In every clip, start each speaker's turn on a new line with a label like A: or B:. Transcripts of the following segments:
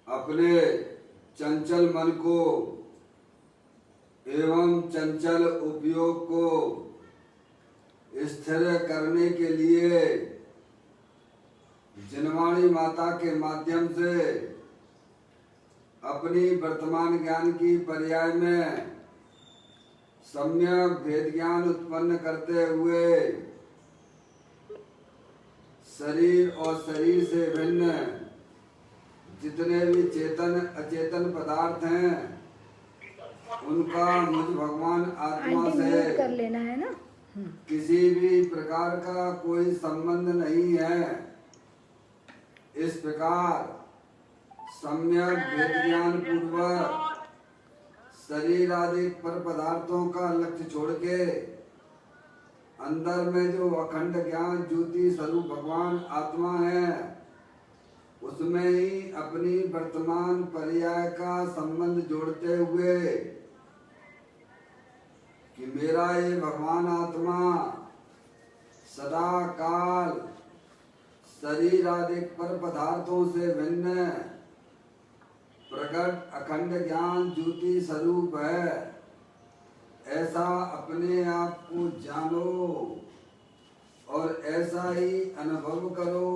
A: अपने चंचल मन को एवं चंचल उपयोग को स्थिर करने के लिए जिनवाणी माता के माध्यम से अपनी वर्तमान ज्ञान की पर्याय में सम्यक भेद ज्ञान उत्पन्न करते हुए शरीर और शरीर से भिन्न जितने भी चेतन अचेतन पदार्थ हैं उनका मुझ भगवान आत्मा से
B: कर लेना है ना।
A: किसी भी प्रकार का कोई संबंध नहीं है। इस प्रकार सम्यक भेद ज्ञान पूर्वक शरीर आदि पर पदार्थों का लक्ष्य छोड़ के अंदर में जो अखंड ज्ञान ज्योति स्वरूप भगवान आत्मा है उसमें ही अपनी वर्तमान पर्याय का संबंध जोड़ते हुए कि मेरा ये भगवान आत्मा सदा काल शरीर आदि पर पदार्थों से भिन्न प्रकट अखंड ज्ञान ज्योति स्वरूप है, ऐसा अपने आप को जानो और ऐसा ही अनुभव करो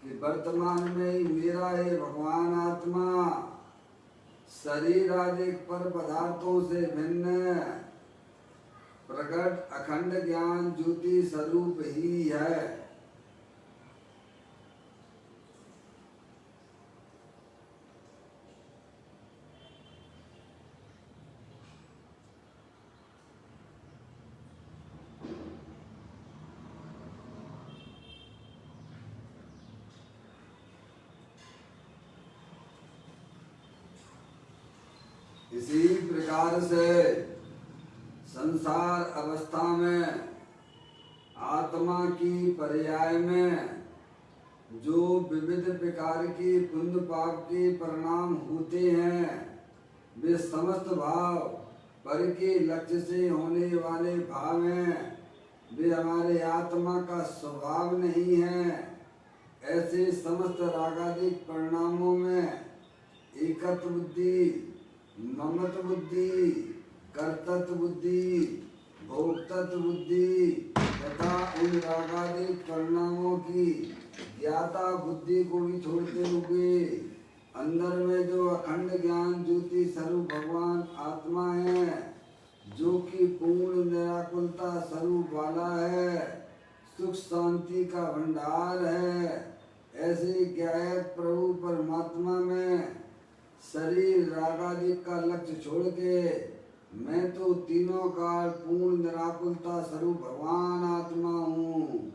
A: कि वर्तमान में ही मेरा ये भगवान आत्मा शरीर आदि पर पदार्थों से भिन्न प्रकट अखंड ज्ञान ज्योति स्वरूप ही है। इसी प्रकार से संसार अवस्था में आत्मा की पर्याय में जो विविध प्रकार की पुण्य पाप के परिणाम होते हैं वे समस्त भाव पर के लक्ष्य से होने वाले भाव हैं, वे हमारे आत्मा का स्वभाव नहीं है। ऐसे समस्त रागादिक परिणामों में एकत्व बुद्धि, ममत्व बुद्धि, कर्तृत्व बुद्धि, भोक्तृत्व बुद्धि तथा उन रागादिक परिणामों की ज्ञाता बुद्धि को भी छोड़ते हुए अंदर में जो अखंड ज्ञान ज्योति स्वरूप भगवान आत्मा है जो कि पूर्ण निराकुलता स्वरूप वाला है, सुख शांति का भंडार है, ऐसे ज्ञायक प्रभु परमात्मा में शरीर रागादिक का लक्ष्य छोड़ के मैं तो तीनों काल पूर्ण निराकुलता स्वरूप भगवान आत्मा हूँ,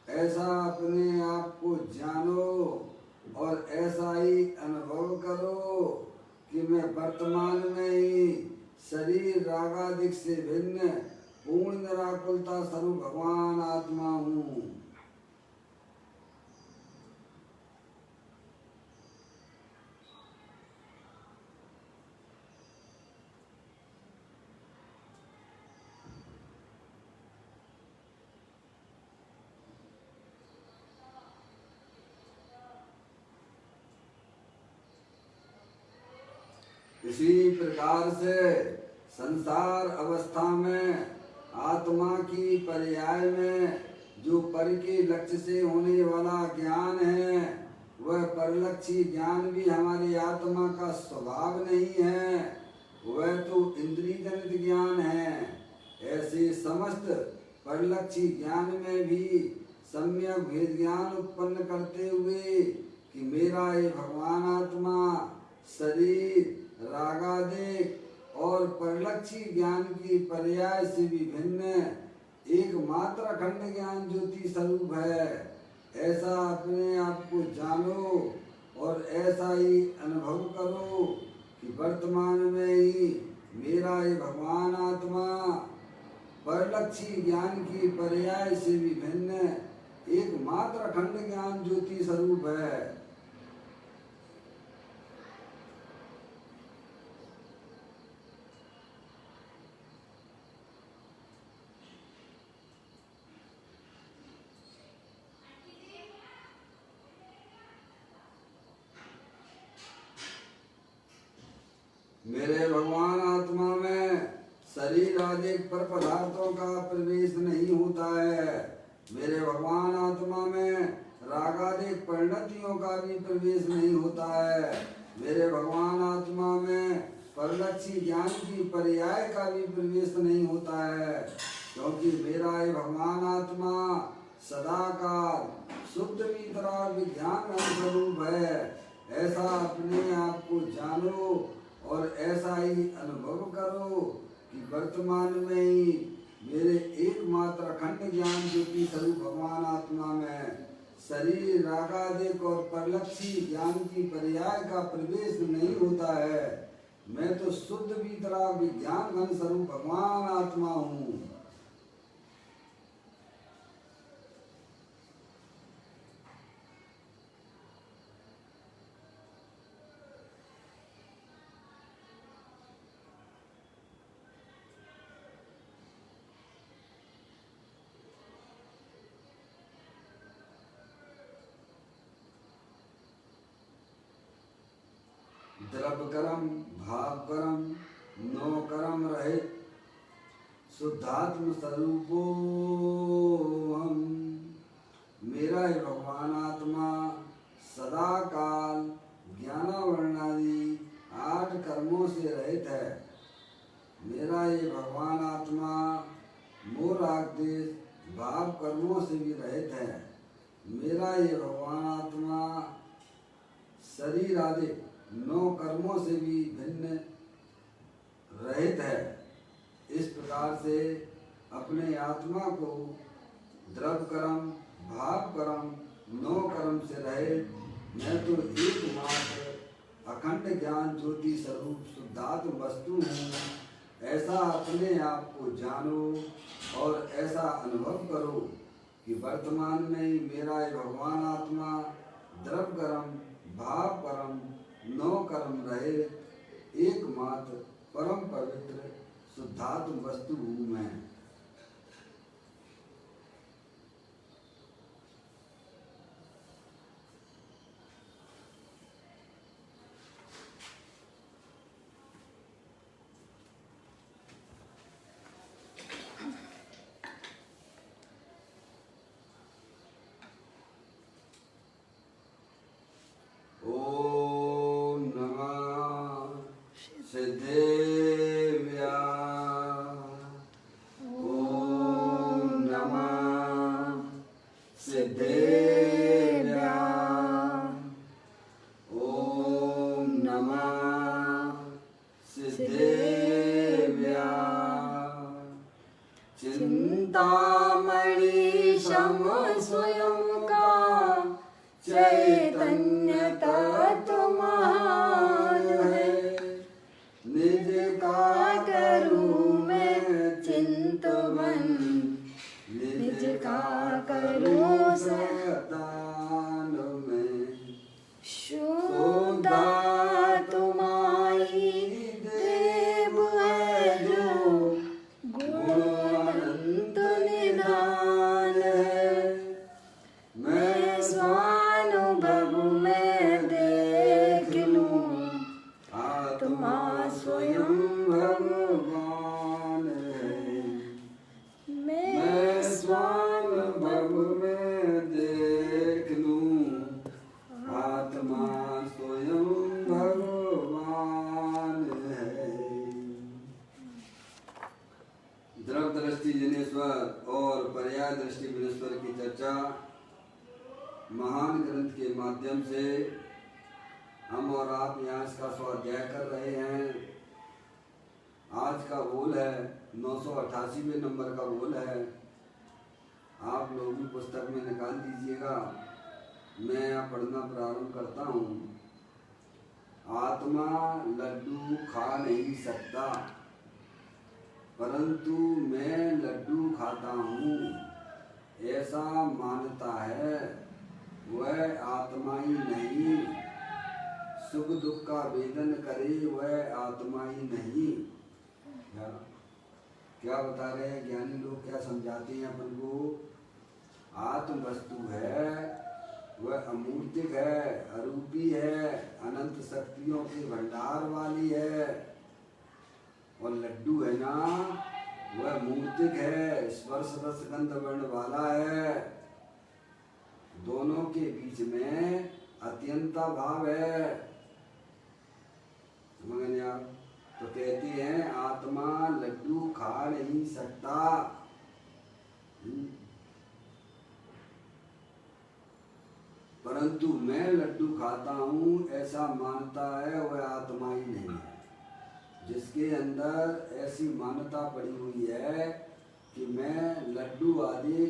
A: ऐसा अपने आप को जानो और ऐसा ही अनुभव करो कि मैं वर्तमान में ही शरीर रागादिक से भिन्न पूर्ण निराकुलता स्वरूप भगवान आत्मा हूँ। इसी प्रकार से संसार अवस्था में आत्मा की पर्याय में जो पर के लक्ष्य से होने वाला ज्ञान है वह परलक्षी ज्ञान भी हमारी आत्मा का स्वभाव नहीं है, वह तो इंद्रिय जनित ज्ञान है। ऐसे समस्त परलक्षी ज्ञान में भी सम्यक भेद ज्ञान उत्पन्न करते हुए कि मेरा ये भगवान आत्मा शरीर रागादिक और परलक्षी ज्ञान की पर्याय से भी भिन्न एकमात्र अखंड ज्ञान ज्योति स्वरूप है, ऐसा अपने आप को जानो और ऐसा ही अनुभव करो कि वर्तमान में ही मेरा ये भगवान आत्मा परलक्षी ज्ञान की पर्याय से भी भिन्न एकमात्र अखंड ज्ञान ज्योति स्वरूप है। मेरे भगवान आत्मा में शरीर आदि पर पदार्थों का प्रवेश नहीं होता है। मेरे भगवान आत्मा में रागादिक परिणतियों का भी प्रवेश नहीं होता है। मेरे भगवान आत्मा में परलक्षी ज्ञान की पर्याय का भी प्रवेश नहीं होता है, क्योंकि मेरा ये भगवान आत्मा सदाकाल शुद्ध वीतराग विज्ञान स्वरूप है। ऐसा अपने आप को जानो और ऐसा ही अनुभव करो कि वर्तमान में ही मेरे एकमात्र अखंड ज्ञान ज्योति स्वरूप भगवान आत्मा में शरीर रागादिक और परलक्षी ज्ञान की पर्याय का प्रवेश नहीं होता है। मैं तो शुद्ध वीतराग विज्ञान घन स्वरूप भगवान आत्मा हूँ। द्रव्य कर्म भाव कर्म नो कर्म रहित शुद्धात्म स्वरूपो हम। मेरा ही भगवान आत्मा सदा काल ज्ञानावर्णादि 8 कर्मों से रहित है। मेरा ये भगवान आत्मा मोह राग द्वेष भाव कर्मों से भी रहित है। मेरा ये भगवान आत्मा शरीर आदि 9 कर्मों से भी भिन्न रहित है। इस प्रकार से अपने आत्मा को द्रव्य कर्म भाव कर्म 9 कर्म से रहित मैं तो एकमात्र अखंड ज्ञान ज्योति स्वरूप शुद्धात्म वस्तु हूँ। ऐसा अपने आप को जानो और ऐसा अनुभव करो कि वर्तमान में ही मेरा ये भगवान आत्मा द्रव्य कर्म भाव कर्म 9 कर्म रहे एकमात्र परम पवित्र शुद्धात्म वस्तु हूँ मैं।
B: चिंतामणि सम स्वयं का चैतन्य तत्व महान है।
A: निज का
B: करूं मैं चिंतवन निज का करूं
A: सदान में
B: शुद्धा तुम्हारी देव है जो गुण अनंत निधान है। मैं स्वानुभव में देख लूं आत्मा स्वयं
A: भगवान है। मैं स्वानुभव में देख लूं आत्मा स्वयं भगवान है। द्रव दृष्टि जिनेश्वर और पर्याय दृष्टि विनेश्वर की चर्चा महान ग्रंथ के माध्यम से हम और आप यहाँ इसका स्वाध्याय कर रहे हैं। आज का बोल है 988वें नंबर का बोल है। आप लोग भी पुस्तक में निकाल दीजिएगा। मैं यहाँ पढ़ना प्रारंभ करता हूँ। आत्मा लड्डू खा नहीं सकता, परंतु मैं लड्डू खाता हूँ ऐसा मानता है वह आत्मा ही नहीं। सुख दुख का वेदन करे वह आत्मा ही नहीं। क्या बता रहे हैं ज्ञानी लोग, क्या समझाते हैं अपन को? आत्म वस्तु है वह अमूर्तिक है, अरूपी है, अनंत शक्तियों के भंडार वाली है। और लड्डू है ना वह मूर्तिक है, स्पर्श रस गंध वर्ण वाला है। दोनों के बीच में अत्यंता भाव है। समझ आप? तो कहती है आत्मा लड्डू खा नहीं सकता। परंतु मैं लड्डू खाता हूँ ऐसा मानता है वह आत्मा ही नहीं है। जिसके अंदर ऐसी मान्यता पड़ी हुई है कि मैं लड्डू आदि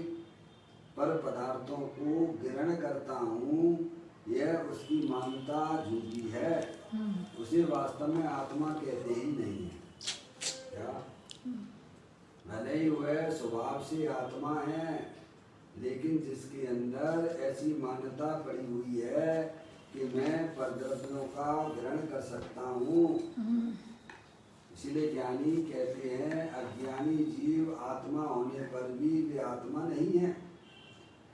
A: पर पदार्थों को ग्रहण करता हूँ, यह उसकी मान्यता झूठी है। उसे वास्तव में आत्मा कहते ही नहीं है। क्या? भले ही वह स्वभाव से आत्मा है, लेकिन जिसके अंदर ऐसी मान्यता पड़ी हुई है कि मैं परद्रव्यों का ग्रहण कर सकता हूँ, इसलिए ज्ञानी कहते हैं अज्ञानी जीव आत्मा होने पर भी वे आत्मा नहीं है,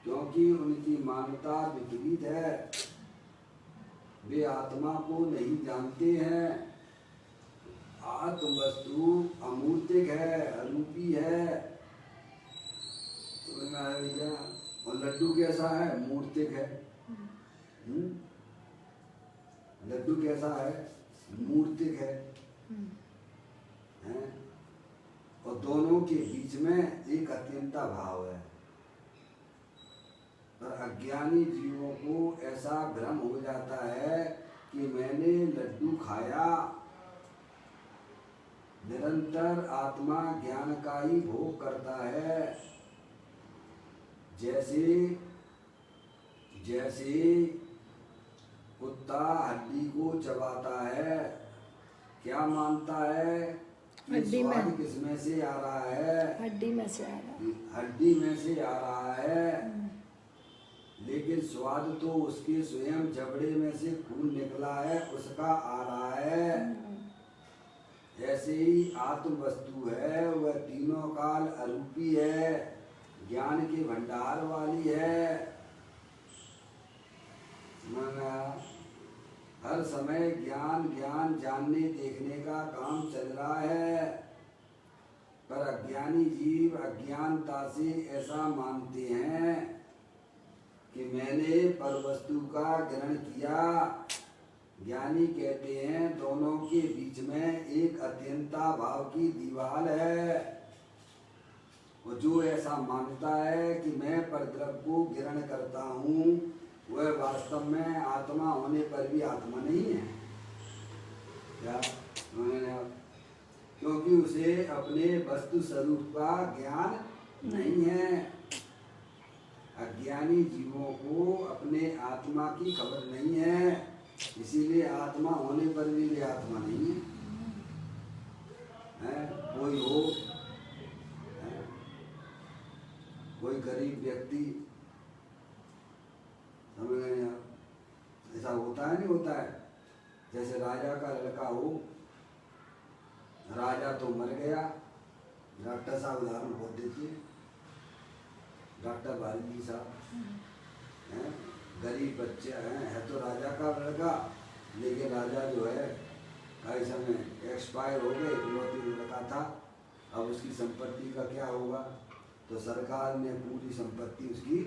A: क्योंकि उनकी मान्यता विपरीत है। वे आत्मा को नहीं जानते हैं। आत्म वस्तु अमूर्तिक है, अरूपी है। समझ में आया भैया? और लड्डू कैसा है? मूर्तिक है। लड्डू कैसा है? मूर्तिक है। हैं? और दोनों के बीच में एक अत्यंता भाव है। पर अज्ञानी जीवों को ऐसा भ्रम हो जाता है कि मैंने लड्डू खाया। निरंतर आत्मा ज्ञान का ही भोग करता है। जैसे जैसे कुत्ता हड्डी को चबाता है, क्या मानता है कि स्वाद किसमें से आ रहा है?
B: हड्डी में से आ रहा।
A: हड्डी में से आ रहा है। लेकिन स्वाद तो उसके स्वयं जबड़े में से खून निकला है, उसका आ रहा है। ऐसे ही आत्म वस्तु है, वह तीनों काल अरूपी है, ज्ञान के भंडार वाली है। हर समय ज्ञान ज्ञान जानने देखने का काम चल रहा है। पर अज्ञानी जीव अज्ञानता से ऐसा मानते हैं कि मैंने पर वस्तु का ग्रहण किया। ज्ञानी कहते हैं दोनों के बीच में एक अत्यंता भाव की दीवार है। और जो ऐसा मानता है कि मैं परद्रव्य को ग्रहण करता हूँ, वह वास्तव में आत्मा होने पर भी आत्मा नहीं है। क्या? क्योंकि उसे अपने वस्तु स्वरूप का ज्ञान नहीं है। अज्ञानी जीवों को अपने आत्मा की खबर नहीं है, इसीलिए आत्मा होने पर भी वे आत्मा नहीं है। कोई हो, कोई गरीब व्यक्ति, समझ गए आप? ऐसा होता है नहीं होता है? जैसे राजा का लड़का हो, राजा तो मर गया। डॉक्टर साहब उदाहरण बहुत देती है, डॉक्टर बालजी साहब हैं, गरीब बच्चे है तो राजा का लड़का, लेकिन राजा जो है कई समय एक्सपायर हो गए, इकलौती लड़का था। अब उसकी संपत्ति का क्या होगा? तो सरकार ने पूरी संपत्ति उसकी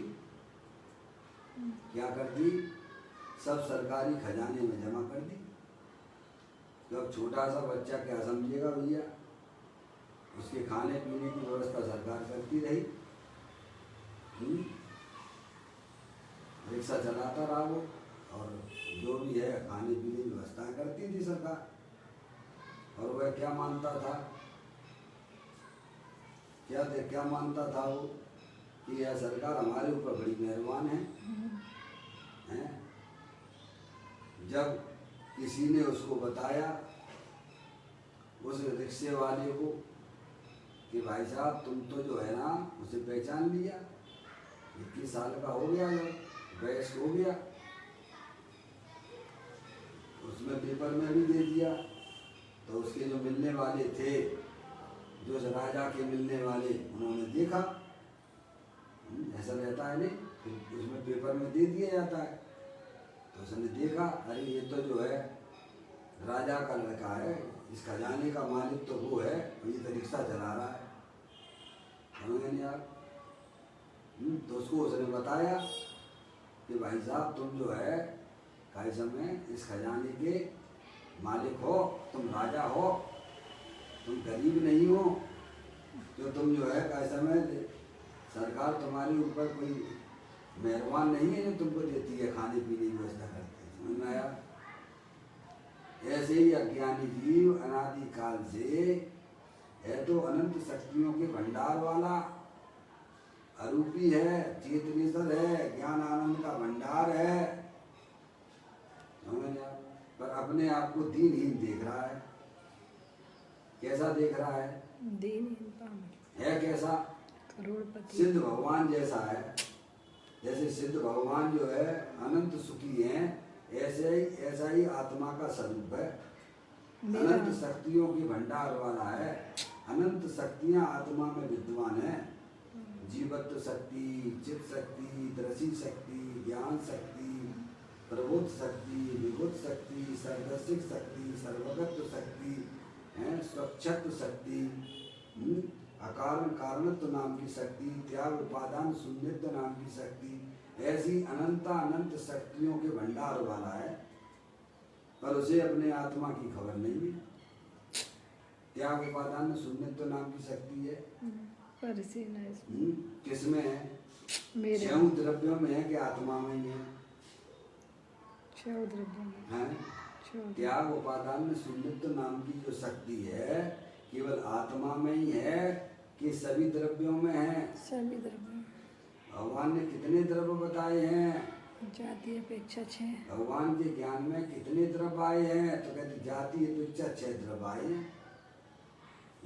A: क्या कर दी? सब सरकारी खजाने में जमा कर दी। तो अब छोटा सा बच्चा क्या समझेगा भैया? उसके खाने पीने की व्यवस्था सरकार करती रही। रिक्शा चलाता रहा वो, और जो भी है खाने पीने की व्यवस्था करती थी सरकार। और वह क्या मानता था? क्या मानता था वो? कि यह सरकार हमारे ऊपर बड़ी मेहरबान है। जब किसी ने उसको बताया, उस रिक्शे वाले को, कि भाई साहब तुम तो जो है ना उसे पहचान लिया, 21 साल का हो गया, वयस्क हो गया, उसमें पेपर में भी दे दिया। तो उसके जो मिलने वाले थे, जो राजा के मिलने वाले, उन्होंने देखा, ऐसा रहता है नहीं, उसमें पेपर में दे दिया जाता है। तो उसने देखा, अरे ये तो जो है राजा का लड़का है, इस खजाने का मालिक तो वो है, ये तो रिक्शा चला रहा है, समझ नहीं आप। तो उसको उसने बताया कि भाई साहब तुम जो है कई समय इस खजाने के मालिक हो, तुम राजा हो, तुम गरीब नहीं हो, तो तुम जो है कई समय सरकार तुम्हारे ऊपर कोई मेहरबान नहीं है जो तुमको देती है, खाने पीने की व्यवस्था करती है, समझ में आया। ऐसे ही अज्ञानी जीव अनादि काल से है तो अनंत शक्तियों के भंडार वाला, अरूपी है, चेतनेश्वर है, ज्ञान आनंद का भंडार है, समझ में आया। पर अपने आप को दीनहीन देख रहा है। कैसा देख रहा है?
B: दीनहीन पामर
A: है कैसा?
B: करोड़पति।
A: सिद्ध भगवान जैसा है। जैसे सिद्ध भगवान जो है अनंत सुखी हैं, ऐसा ही आत्मा का स्वरूप है। अनंत शक्तियों की भंडार वाला है, अनंत शक्तियां आत्मा में विद्वान है। जीवत्व शक्ति, चित्त शक्ति, दृष्टि शक्ति, ज्ञान शक्ति, प्रबोध शक्ति, विभुत शक्ति, सर्वदर्शिक शक्ति, सर्वगत शक्ति, स्वच्छत्व शक्ति, अकारण कारणत्व नाम की शक्ति, त्याग उपादान शून्यत्व नाम की शक्ति, ऐसी अनंत शक्तियों के भंडार वाला है। पर उसे अपने आत्मा की खबर नहीं है। त्याग उपादान शून्यत्व नाम की शक्ति है,
B: पर इसी न इसमें
A: किसमें है?
B: मेरे
A: छह द्रव्यों में है कि आत्मा में ही है?
B: छह द्रव्यों में
A: हैं?
B: छह
A: त्याग उपादान शून्यत्व नाम की जो शक्ति है केवल आत्मा में ही है कि सभी द्रव्यों में है?
B: सभी द्रव्यों।
A: भगवान ने कितने द्रव्य बताए हैं?
B: जाति अपेक्षा 6।
A: भगवान के ज्ञान में कितने द्रव्य आए हैं? तो कहते जाति अपेक्षा 6 द्रव्य आए हैं।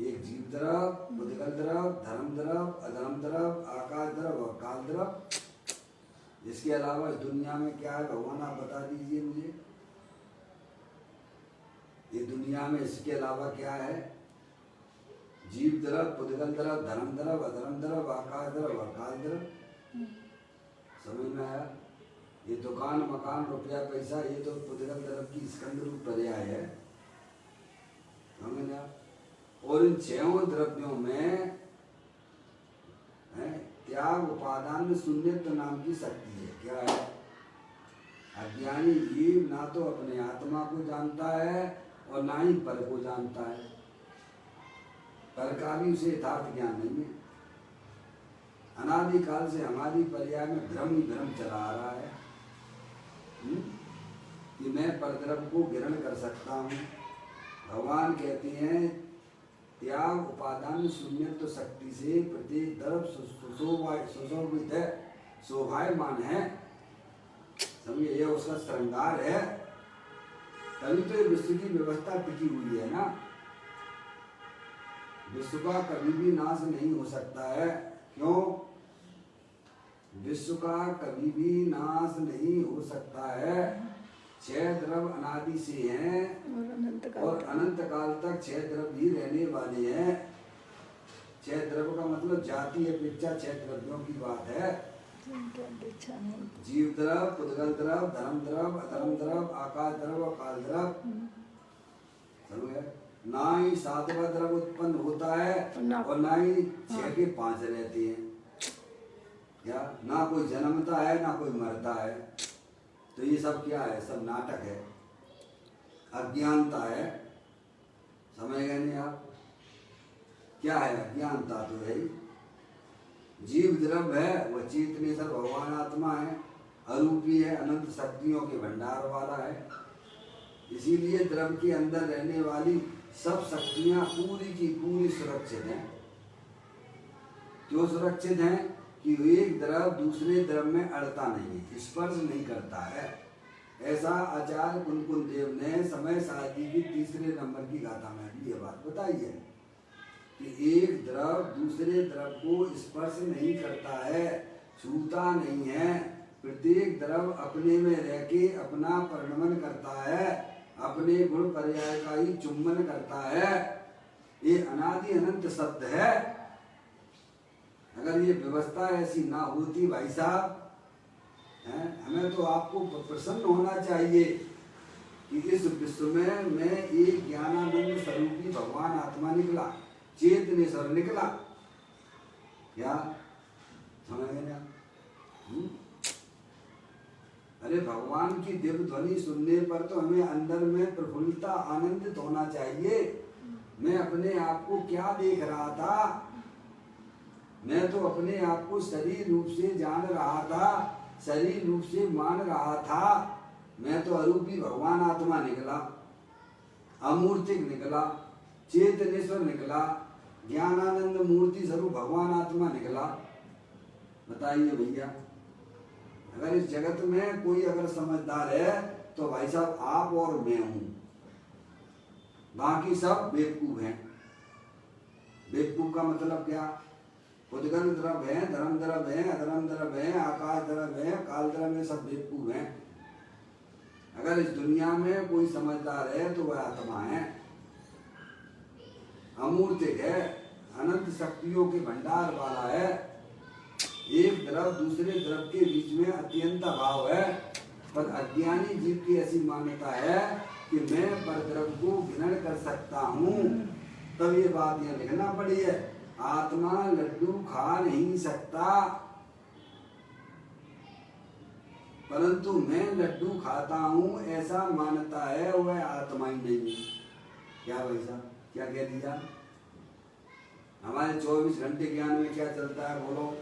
A: एक जीव द्रव, बुद्धिगत द्रव, धर्म द्रव, अधर्म द्रव, आकाश द्रव और काल द्रव। इसके अलावा इस दुनिया में क्या है भगवान आप बता दीजिए मुझे। ये दुनिया में इसके अलावा क्या है? जीव द्रव, बुद्धिगत द्रव, धर्म द्रव, अधर्म द्रव, आकाश द्रव और काल द्रव। समझ में आया? ये दुकान, मकान, रुपया, पैसा, ये तो बुद्धिगत द्रव की स्कंद रूप पर्याय है। समझ में आया? और इन 6 द्रव्यों में त्याग उपादान शून्यत्व नाम की शक्ति है। क्या है? अज्ञानी जीव ना तो अपने आत्मा को जानता है और ना ही पर को जानता है। पर का भी उसे यथार्थ ज्ञान नहीं है। अनादिकाल से हमारी पर्याय में भ्रम ही भ्रम चला आ रहा है कि मैं परद्रव्य को ग्रहण कर सकता हूँ। भगवान कहते हैं त्याग उपादान शून्यत्व शक्ति से प्रत्येक द्रव्य सुशोभित है, शोभायमान है। समझिए ये उसका श्रृंगार है, तभी तो ये विश्व की व्यवस्था टिकी हुई है ना। विश्व का कभी भी नाश नहीं हो सकता है। क्यों? विश्व का कभी भी नाश नहीं हो सकता है। 6 द्रव्य अनादि से हैं और अनंत काल तक 6 द्रव्य ही रहने वाले हैं। 6 द्रव्य का मतलब जाति अपेक्षा 6 द्रव्यों की बात है। जीव द्रव, पुद्गल द्रव, धर्म द्रव, अधर्म द्रव, आकाश द्रव और काल द्रव। समझे? ना ही 7वां द्रव्य उत्पन्न होता है और ना ही 6 के 5 रहते हैं। क्या? ना कोई जन्मता है ना कोई मरता है। तो ये सब क्या है? सब नाटक है, अज्ञानता है। समझ गए नहीं आप? क्या है अज्ञानता? तो है जीव द्रव्य है, वह चेतनेश्वर भगवान आत्मा है, अरूपी है, अनंत शक्तियों के भंडार वाला है। इसीलिए द्रव्य के अंदर रहने वाली सब शक्तियां पूरी की पूरी सुरक्षित हैं। क्यों सुरक्षित हैं? कि एक द्रव दूसरे द्रव में अड़ता नहीं है, स्पर्श नहीं करता है। ऐसा आचार्य कुंकुन देव ने समय सारणी की 3 नंबर की गाथा में भी ये बात बताई है कि एक द्रव दूसरे द्रव को स्पर्श नहीं करता है, छूता नहीं है। प्रत्येक द्रव अपने में रह के अपना परिणमन करता है, अपने गुण पर्याय का ही चुम्बन करता है। ये अनादि अनंत शब्द है। अगर ये व्यवस्था ऐसी ना होती भाई साहब, हमें तो आपको प्रसन्न होना चाहिए कि इस विश्व में मैं एक ज्ञानानंद स्वरूपी भगवान आत्मा निकला, चेतनेश्वर निकला। क्या समझ गए ना? अरे भगवान की दिव्य ध्वनि सुनने पर तो हमें अंदर में प्रफुल्लता, आनंदित होना चाहिए। मैं अपने आप को क्या देख रहा था? मैं तो अपने आप को शरीर रूप से जान रहा था, शरीर रूप से मान रहा था। मैं तो अरूपी भगवान आत्मा निकला, अमूर्तिक निकला, चेतनेश्वर निकला, ज्ञानानंद मूर्ति स्वरूप भगवान आत्मा निकला। बताइए भैया, अगर इस जगत में कोई अगर समझदार है तो भाई साहब आप और मैं हूं, बाकी सब बेवकूफ हैं। बेवकूफ का मतलब क्या? उद्गल द्रव है, धर्म द्रव है, अधर्म द्रव है, आकाश द्रव है, काल द्रव है, सब बेवकूफ हैं। अगर इस दुनिया में कोई समझदार है तो वह आत्मा है, अमूर्तिक है, अनंत शक्तियों के भंडार वाला है। एक द्रव दूसरे द्रव के बीच में अत्यंत अभाव है। पर अज्ञानी जीव की ऐसी मान्यता है कि मैं पर द्रव को ग्रहण कर सकता हूँ। तब ये बात यहाँ लिखना पड़ी है, आत्मा लड्डू खा नहीं सकता, परंतु मैं लड्डू खाता हूँ ऐसा मानता है, वह आत्मा ही नहीं है। क्या वैसा क्या कह दिया? हमारे 24 घंटे ज्ञान में क्या चलता है बोलो?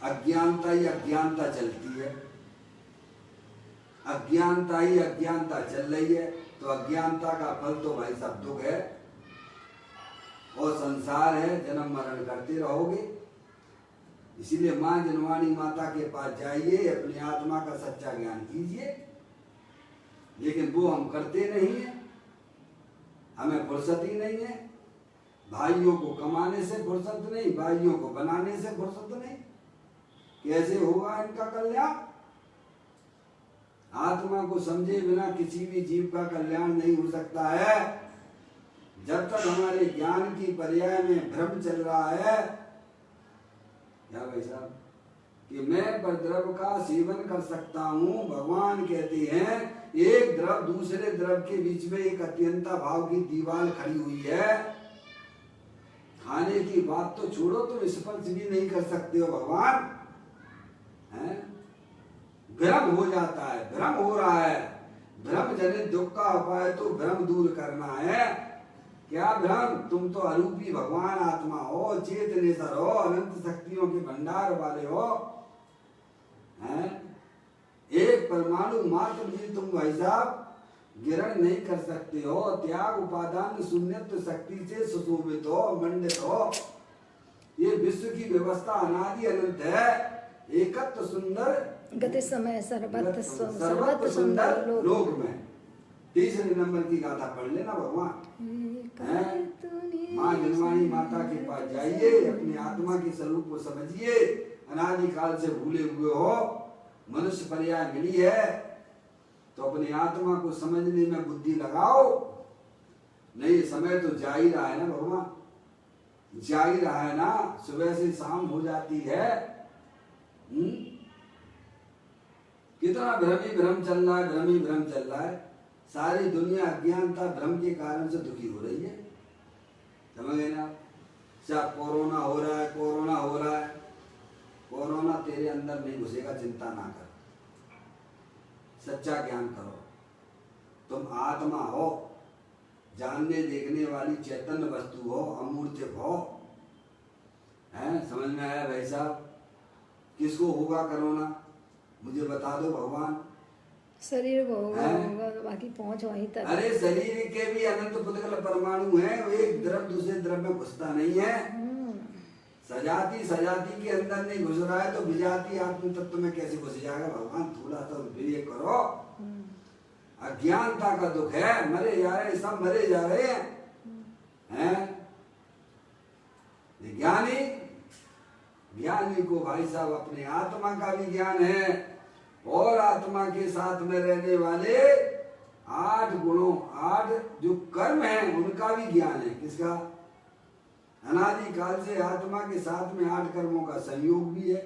A: अज्ञानता ही अज्ञानता चलती है, अज्ञानता ही अज्ञानता चल रही है। तो अज्ञानता का फल तो भाई सब दुख है और संसार है, जन्म मरण करते रहोगे। इसीलिए माँ जनवाणी माता के पास जाइए, अपनी आत्मा का सच्चा ज्ञान कीजिए। लेकिन वो हम करते नहीं है, हमें फुर्सत ही नहीं है। भाइयों को कमाने से फुर्सत नहीं, भाइयों को बनाने से फुर्सत नहीं। कैसे होगा इनका कल्याण? आत्मा को समझे बिना किसी भी जीव का कल्याण नहीं हो सकता है। जब तक हमारे ज्ञान की पर्याय में भ्रम चल रहा है, क्या भाई साहब, कि मैं पर द्रव का सेवन कर सकता हूँ। भगवान कहते हैं एक द्रव दूसरे द्रव के बीच में एक अत्यंता भाव की दीवार खड़ी हुई है। खाने की बात तो छोड़ो, तुम स्पर्श भी नहीं कर सकते हो भगवान। भ्रम हो जाता है, भ्रम हो रहा है। भ्रम जनित दुख का उपाय तो भ्रम दूर करना है। क्या भ्रम? तुम तो अरूपी भगवान आत्मा हो, चेतनेश्वर हो, अनंत शक्तियों के भंडार वाले हो। हैं? एक परमाणु मात्र भी तुम भाई साहब ग्रहण नहीं कर सकते हो। त्याग उपादान शून्यत्व शक्ति से सुशोभित हो, मंडित हो। ये विश्व की व्यवस्था अनादि अनंत है। एकत्व सुंदर
B: गति समय सर्वत्र
A: सुंदर लोक में। तीसरे नंबर की गाथा पढ़ लेना भगवान। माँ जनवाणी माता के पास जाइए, अपनी आत्मा के स्वरूप को समझिए। अनादिकाल से भूले हुए हो, मनुष्य पर्याय मिली है तो अपनी आत्मा को समझने में बुद्धि लगाओ। नहीं, समय तो जा ही रहा है ना भगवान, जा ही रहा है ना। सुबह से शाम हो जाती है। कितना भ्रमी भ्रम चल रहा है, भ्रमी भ्रम चल रहा है। सारी दुनिया अज्ञानता भ्रम के कारण से दुखी हो रही है। समझ गए ना? सब कोरोना हो रहा है, कोरोना हो रहा है। कोरोना तेरे अंदर नहीं घुसेगा, चिंता ना कर। सच्चा ज्ञान करो। तुम आत्मा हो, जानने देखने वाली चैतन्य वस्तु हो, अमूर्त हो। हैं? समझ में आया भाई साहब? किसको होगा कोरोना? मुझे बता दो भगवान।
B: शरीर को होगा, बाकी पहुंच वहीं तक।
A: अरे शरीर के भी अनंत पुद्गल परमाणु हैं, एक द्रव दूसरे द्रव में घुसता नहीं है। सजाती के अंदर नहीं घुस रहा है तो विजाती आत्म तत्व में कैसे घुस जाएगा भगवान? थोड़ा सा विवेक करो। अज्ञानता का दुख है, मरे जा रहे, सब मरे जा रहे हैं। ज्ञानी को भाई साहब अपने आत्मा का भी ज्ञान है और आत्मा के साथ में रहने वाले 8 गुणों, 8 जो कर्म हैं उनका भी ज्ञान है। किसका? अनादिकाल से आत्मा के साथ में 8 कर्मों का संयोग भी है।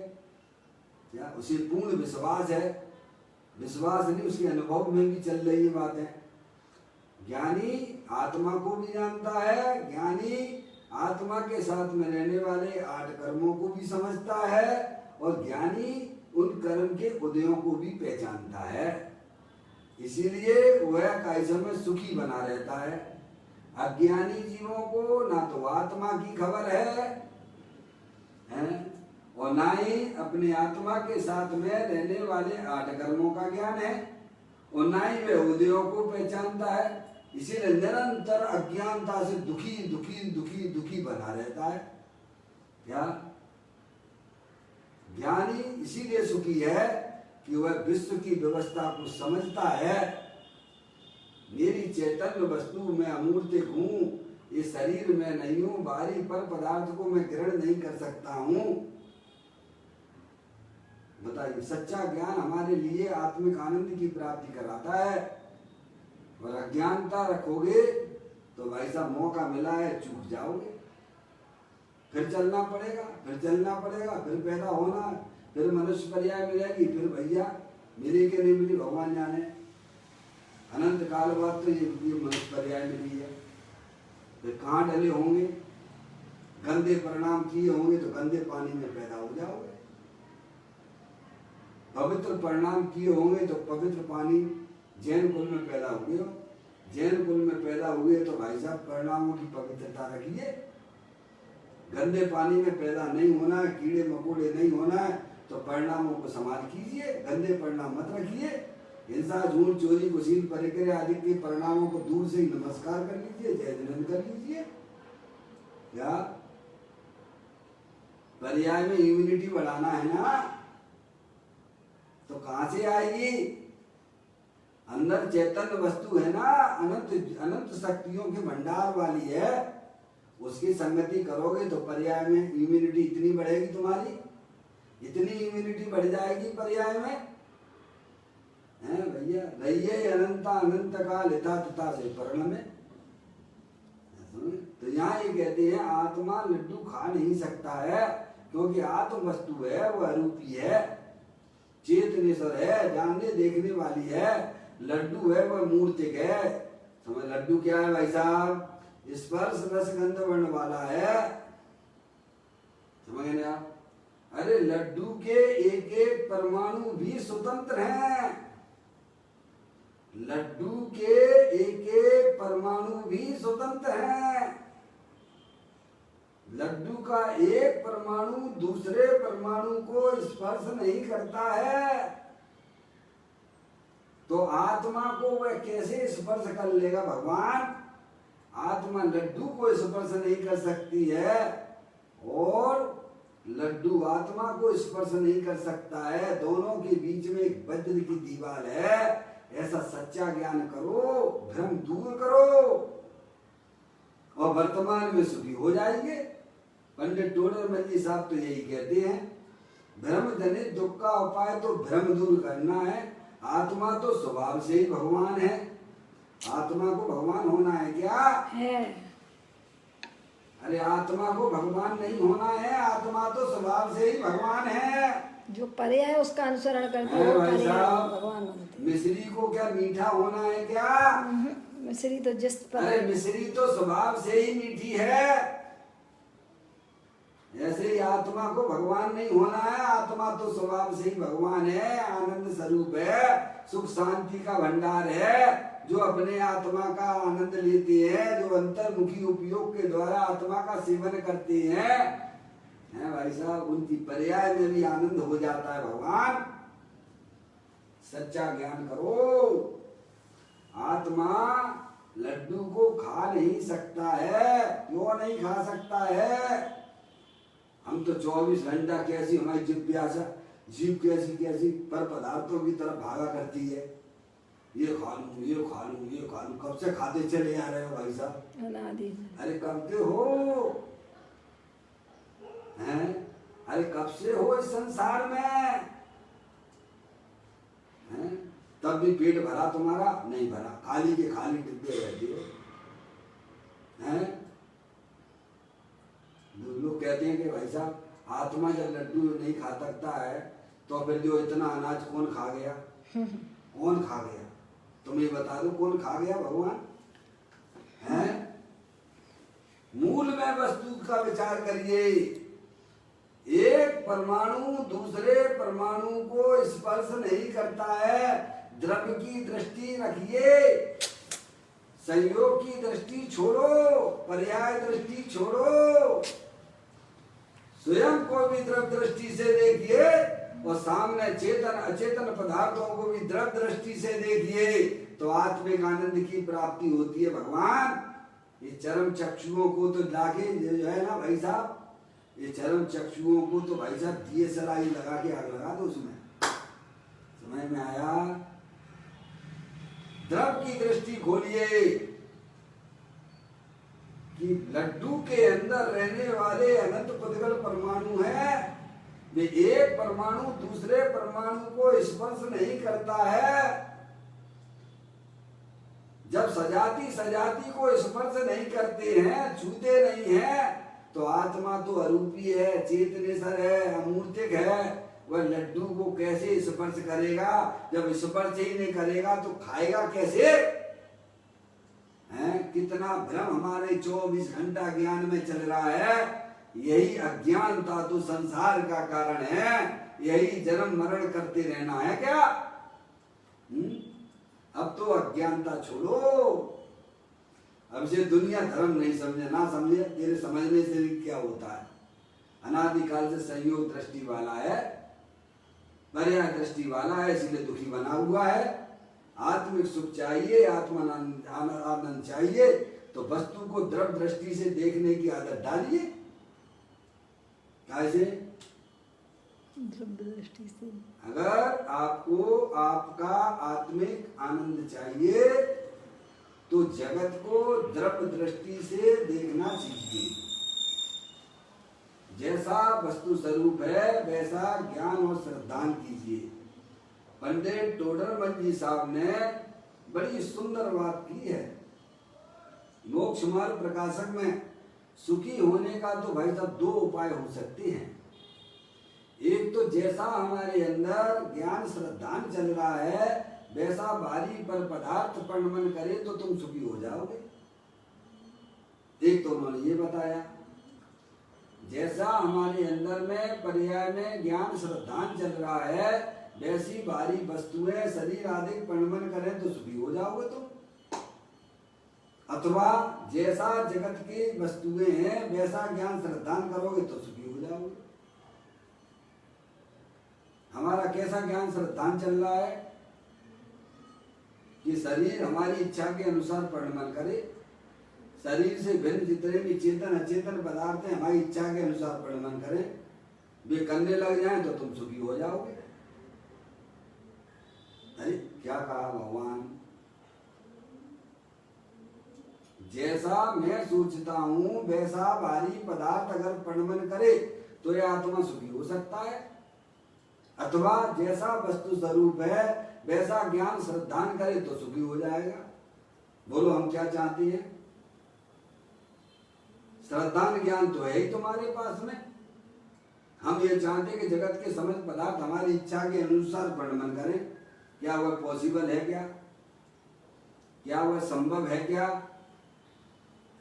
A: क्या उसे पूर्ण विश्वास है? विश्वास नहीं, उसके अनुभव में भी चल रही है बातें। ज्ञानी आत्मा को भी जानता है, ज्ञानी आत्मा के साथ में रहने वाले 8 कर्मों को भी समझता है, और ज्ञानी उन कर्म के उदयों को भी पहचानता है। इसीलिए वह कैसे में सुखी बना रहता है। अज्ञानी जीवों को ना तो आत्मा की खबर है, और ना ही अपने आत्मा के साथ में रहने वाले 8 कर्मों का ज्ञान है, और ना ही वह उदयों को पहचानता है। इसीलिए निरंतर अज्ञानता से दुखी दुखी दुखी दुखी बना रहता है। क्या ज्ञानी इसीलिए सुखी है कि वह विश्व की व्यवस्था को समझता है। मेरी चैतन्य वस्तु में अमूर्त हूँ, ये शरीर में नहीं हूँ, बाहरी पर पदार्थ को मैं ग्रहण नहीं कर सकता हूँ। बताइए, सच्चा ज्ञान हमारे लिए आत्मिक आनंद की प्राप्ति कराता है। और अज्ञानता रखोगे तो भाई साहब मौका मिला है चूक जाओगे, फिर चलना पड़ेगा, फिर चलना पड़ेगा, फिर पैदा होना, फिर मनुष्य पर्याय मिलेगी, फिर भैया मिली कि नहीं मिली भगवान जाने। अनंत काल बाद तो ये मनुष्य पर्याय मिली है, फिर कहाँ डले होंगे, गंदे परिणाम किए होंगे तो गंदे पानी में पैदा हो जाओगे, पवित्र परिणाम किए होंगे तो पवित्र पानी जैन कुल में पैदा हुए हो। जैन कुल में पैदा हुए तो भाई साहब परिणामों की पवित्रता रखिए। गंदे पानी में पैदा नहीं होना है, कीड़े मकोड़े नहीं होना है, तो परिणामों को संभाल कीजिए, गंदे परिणाम मत रखिए। हिंसा, झूठ, चोरी, कुशील, परिक्रिया आदि के परिणामों को दूर से ही नमस्कार कर लीजिए, जय जयंत कर लीजिए। क्या पर्याय में इम्यूनिटी बढ़ाना है ना, तो कहां से आएगी? अंदर चैतन्य वस्तु है ना, अनंत अनंत शक्तियों के भंडार वाली है, उसकी संगति करोगे तो पर्याय में इम्यूनिटी इतनी बढ़ेगी तुम्हारी, इतनी इम्यूनिटी बढ़ जाएगी पर्याय में, है भैया। रहिए अनंता अनंत काल यथा तथा से पर्ण में। तो यहाँ ये कहते हैं आत्मा लड्डू खा नहीं सकता है, क्योंकि आत्म वस्तु है, वह अरूपी है, चेतनेश्वर है, जानने देखने वाली है। लड्डू है वह मूर्तिक है। समझ, लड्डू क्या है भाई साहब? स्पर्श रस गंध वर्ण वाला है, समझ गए आप? अरे लड्डू के एक एक परमाणु भी स्वतंत्र हैं, लड्डू के एक एक परमाणु भी स्वतंत्र हैं। लड्डू का एक परमाणु दूसरे परमाणु को स्पर्श नहीं करता है, तो आत्मा को वह कैसे स्पर्श कर लेगा भगवान? आत्मा लड्डू को स्पर्श नहीं कर सकती है, और लड्डू आत्मा को स्पर्श नहीं कर सकता है। दोनों के बीच में एक वज्र की दीवार है। ऐसा सच्चा ज्ञान करो, भ्रम दूर करो, और वर्तमान में सुखी हो जाएंगे। पंडित टोडरमल जी साहब तो यही कहते हैं, भ्रम जनित दुख का उपाय तो भ्रम दूर करना है। आत्मा तो स्वभाव से ही भगवान है, आत्मा को भगवान होना है क्या है? अरे आत्मा को भगवान नहीं होना है, आत्मा तो स्वभाव से ही भगवान है।
B: जो परे है उसका अनुसरण करते हैं भगवान बनते।
A: मिश्री को क्या मीठा होना है क्या?
B: मिश्री तो जिस पर,
A: अरे मिश्री तो स्वभाव से ही मीठी है। ऐसे ही आत्मा को भगवान नहीं होना है, आत्मा तो स्वभाव से ही भगवान है, आनंद स्वरूप है, सुख शांति का भंडार है। जो अपने आत्मा का आनंद लेते हैं, जो अंतर्मुखी उपयोग के द्वारा आत्मा का सेवन करते हैं भाई साहब, उनकी पर्याय में भी आनंद हो जाता है भगवान। सच्चा ज्ञान करो। आत्मा लड्डू को खा नहीं सकता है। क्यों नहीं खा सकता है? हम तो 24 घंटा कैसी हमारी जिज्ञासा, जीभ कैसी कैसी पर पदार्थों की तरफ भागा करती है। ये खा लूं, ये खा लूं, ये खा लूं। कब से खाते चले आ रहे हो भाई साहब? अरे कब से हो हैं? अरे कब से हो इस संसार में हैं? तब भी पेट भरा तुम्हारा? नहीं भरा, खाली के खाली डिब्बे रहते हो हैं। लोग कहते हैं कि भाई साहब आत्मा जब लड्डू नहीं खा सकता है तो फिर जो इतना अनाज कौन खा गया? कौन खा गया? तुम ये बता दो, कौन खा गया भगवान? हैं? मूल में वस्तु का विचार करिए। एक परमाणु दूसरे परमाणु को स्पर्श नहीं करता है। द्रव्य की दृष्टि रखिए, संयोग की दृष्टि छोड़ो, पर्याय दृष्टि छोड़ो, स्वयं को भी द्रव्य दृष्टि से देखिए और सामने चेतन अचेतन पदार्थों को भी द्रव्य दृष्टि से देखिए, तो आत्मिक आनंद की प्राप्ति होती है। भगवान ये चरम चक्षुओं को तो लाके जो है ना भाई साहब, ये चरम चक्षुओं को तो भाई साहब दिए सलाई लगा के आग लगा दो उसमें। समझ में आया? द्रव्य की दृष्टि खोलिए कि लड्डू के अंदर रहने वाले अनंत पुद्गल परमाणु है, वे एक परमाणु दूसरे परमाणु को स्पर्श नहीं करता है। जब सजाती सजाती को स्पर्श नहीं करते हैं, छूते नहीं है, तो आत्मा तो अरूपी है, चेतनेश्वर है, अमूर्तिक है। वह लड्डू को कैसे स्पर्श करेगा? जब स्पर्श ही नहीं करेगा तो खाएगा कैसे? हैं? कितना भ्रम हमारे 24 घंटा ज्ञान में चल रहा है। यही अज्ञानता तो संसार का कारण है। यही जन्म मरण करते रहना है क्या? अब तो अज्ञानता छोड़ो। अब से दुनिया धर्म नहीं समझे, ना समझे, तेरे समझने से भी क्या होता है? अनादिकाल से संयोग दृष्टि वाला है, पर्याय दृष्टि वाला है, इसलिए दुखी बना हुआ है। आत्मिक सुख चाहिए, आत्मानंद चाहिए, तो वस्तु को द्रव्य दृष्टि से देखने की आदत डालिए। कैसे?
B: द्रव्य दृष्टि से।
A: अगर आपको आपका आत्मिक आनंद चाहिए तो जगत को द्रव्य दृष्टि से देखना सीखिए। जैसा वस्तु स्वरूप है वैसा ज्ञान और श्रद्धान कीजिए। पंडित टोडरमल जी साहब ने बड़ी सुंदर बात की है मोक्ष मार्ग प्रकाशक में। सुखी होने का तो भाई साहब 2 उपाय हो सकते हैं। एक तो जैसा हमारे अंदर ज्ञान श्रद्धान चल रहा है वैसा बारी पर पदार्थ पंडमन करे तो तुम सुखी हो जाओगे। एक तो उन्होंने ये बताया, जैसा हमारे अंदर में पर्याय में ज्ञान श्रद्धान चल रहा है वैसी बारी वस्तुएं शरीर आदि पंडमन करें तो सुखी हो जाओगे तुम। अथवा जैसा जगत की वस्तुएं हैं वैसा ज्ञान श्रद्धान करोगे तो सुखी हो जाओगे। हमारा कैसा ज्ञान श्रद्धान चल रहा है कि शरीर हमारी इच्छा के अनुसार परिणमन करे, शरीर से भिन्न जितने भी चेतन अचेतन पदार्थ हैं हमारी इच्छा के अनुसार परिणमन करें, वे करने लग जाएं तो तुम सुखी हो जाओगे। अरे क्या कहा भगवान? जैसा मैं सोचता हूं वैसा भारी पदार्थ अगर परिणमन करे तो यह आत्मा सुखी हो सकता है। अथवा जैसा वस्तु स्वरूप है वैसा ज्ञान श्रद्धान करे तो सुखी हो जाएगा। बोलो हम क्या चाहते हैं? श्रद्धान ज्ञान तो है ही तुम्हारे पास में। हम ये चाहते हैं कि जगत के समस्त पदार्थ हमारी इच्छा के अनुसार परिणमन करें। क्या वह पॉसिबल है? क्या वह संभव है? क्या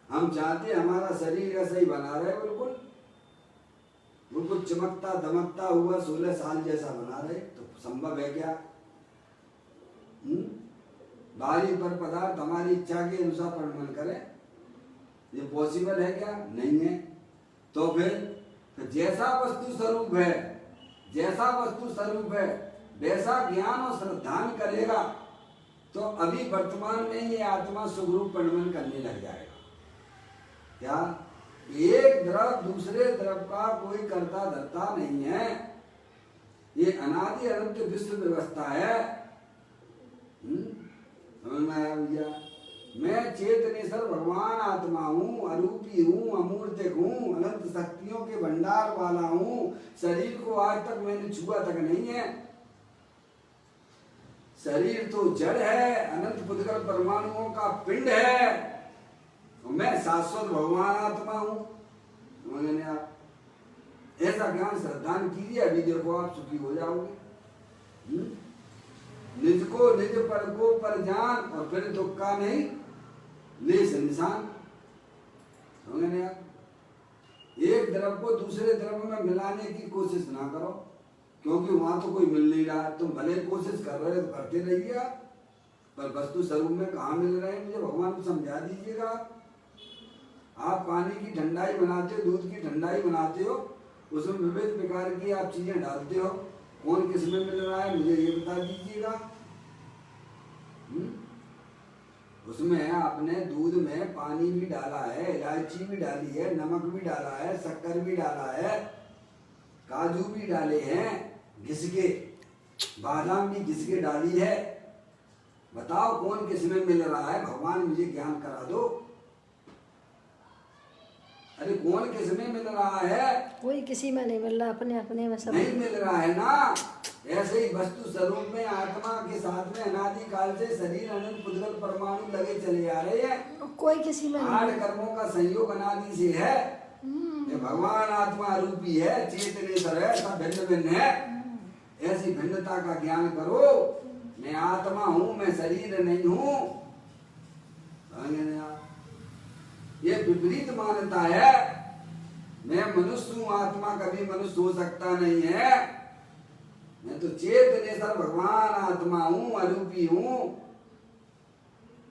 A: हम चाहते हमारा शरीर ऐसा ही बना रहे, बिल्कुल बिल्कुल चमकता दमकता हुआ 16 साल जैसा बना रहे, तो संभव है क्या? बारी पर पदार्थ हमारी इच्छा के अनुसार परिणमन करें, ये पॉसिबल है क्या? नहीं है। तो फिर जैसा वस्तु स्वरूप है, जैसा वस्तु स्वरूप है वैसा ज्ञान और श्रद्धान करेगा तो अभी वर्तमान में ये आत्मा सुखरूप परिणमन करने लग जाएगा। क्या? एक द्रव दूसरे द्रव का कोई कर्ता धर्ता नहीं है। ये अनादि अनंत विश्व व्यवस्था है। समझ में आया भैया? मैं चेतनेश्वर भगवान आत्मा हूँ, अरूपी हूँ, अमूर्तिक हूँ, अनंत शक्तियों के भंडार वाला हूँ। शरीर को आज तक मैंने छुआ तक नहीं है। शरीर तो जड़ है, अनंत पुद्गल परमाणुओं का पिंड है। मैं शाश्वत भगवान आत्मा हूँ। समझने आप? ऐसा ज्ञान श्रद्धान कीजिए, अभी देखो आप सुखी हो जाओगे। निज को निज पर को पर जान और फिर दुख का नहीं लेस निशान। समझ नहीं आप? एक द्रव को दूसरे द्रव में मिलाने की कोशिश ना करो, क्योंकि वहां तो कोई मिल नहीं रहा। तुम भले कोशिश कर रहे हो तो करते रहिए आप, पर वस्तु स्वरूप में कहाँ मिल रहे हैं मुझे भगवान को समझा दीजिएगा। आप पानी की ठंडाई बनाते हो, दूध की ठंडाई बनाते हो, उसमें विविध प्रकार की आप चीजें डालते हो, कौन किस में मिल रहा है मुझे ये बता दीजिएगा। उसमें आपने दूध में पानी भी डाला है, इलायची भी डाली है, नमक भी डाला है, शक्कर भी डाला है, काजू भी डाले हैं, घिसके बादाम भी घिसके डाली है। बताओ कौन किस में मिल रहा है, भगवान मुझे ज्ञान करा दो। अरे कौन किस में मिल रहा है?
B: कोई किसी में नहीं मिल रहा, अपने अपने में सब
A: नहीं मिल रहा है ना। ऐसे ही वस्तु स्वरूप में आत्मा के साथ में अनादि काल से शरीर अनंत पुद्गल परमाणु लगे चले आ रहे हैं।
B: कोई किसी में नहीं।
A: 8 कर्मों का संयोग अनादि से है। ये भगवान आत्मा रूपी है, चेतनेश्वर है, सब भिन्न भिन्न है। ऐसी भिन्नता का ज्ञान करो। मैं आत्मा हूँ, मैं शरीर नहीं हूँ। ये विपरीत मान्यता है। मैं मनुष्य हूँ, आत्मा कभी मनुष्य हो सकता नहीं है। मैं तो चेतनेश्वर भगवान आत्मा हूँ, अरूपी हूँ।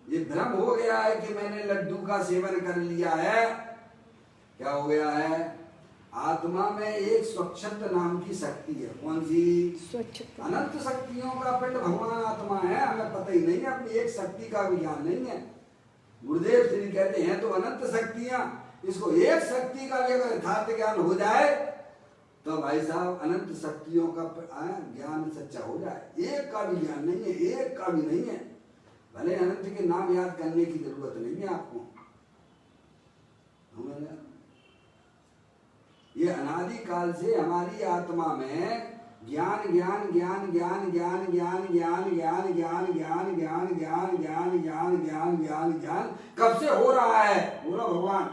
A: ये भ्रम हो गया है कि मैंने लड्डू का सेवन कर लिया है। क्या हो गया है? आत्मा में एक स्वच्छंद नाम की शक्ति है। कौन सी?
B: स्वच्छता।
A: अनंत शक्तियों का पिंड भगवान आत्मा है, हमें पता ही नहीं है, अपनी एक शक्ति का भी ज्ञान नहीं है। गुरुदेव श्री कहते हैं तो अनंत शक्तियां, इसको एक शक्ति का भी अगर यथार्थ ज्ञान हो जाए तो भाई साहब अनंत शक्तियों का ज्ञान सच्चा हो जाए। एक का भी ज्ञान नहीं है, एक का भी नहीं है। भले अनंत के नाम याद करने की जरूरत नहीं है आपको। ये अनादि काल से हमारी आत्मा में ज्ञान ज्ञान ज्ञान ज्ञान ज्ञान ज्ञान ज्ञान ज्ञान ज्ञान ज्ञान ज्ञान ज्ञान ज्ञान ज्ञान ज्ञान ज्ञान ज्ञान कब से हो रहा है? बोलो भगवान,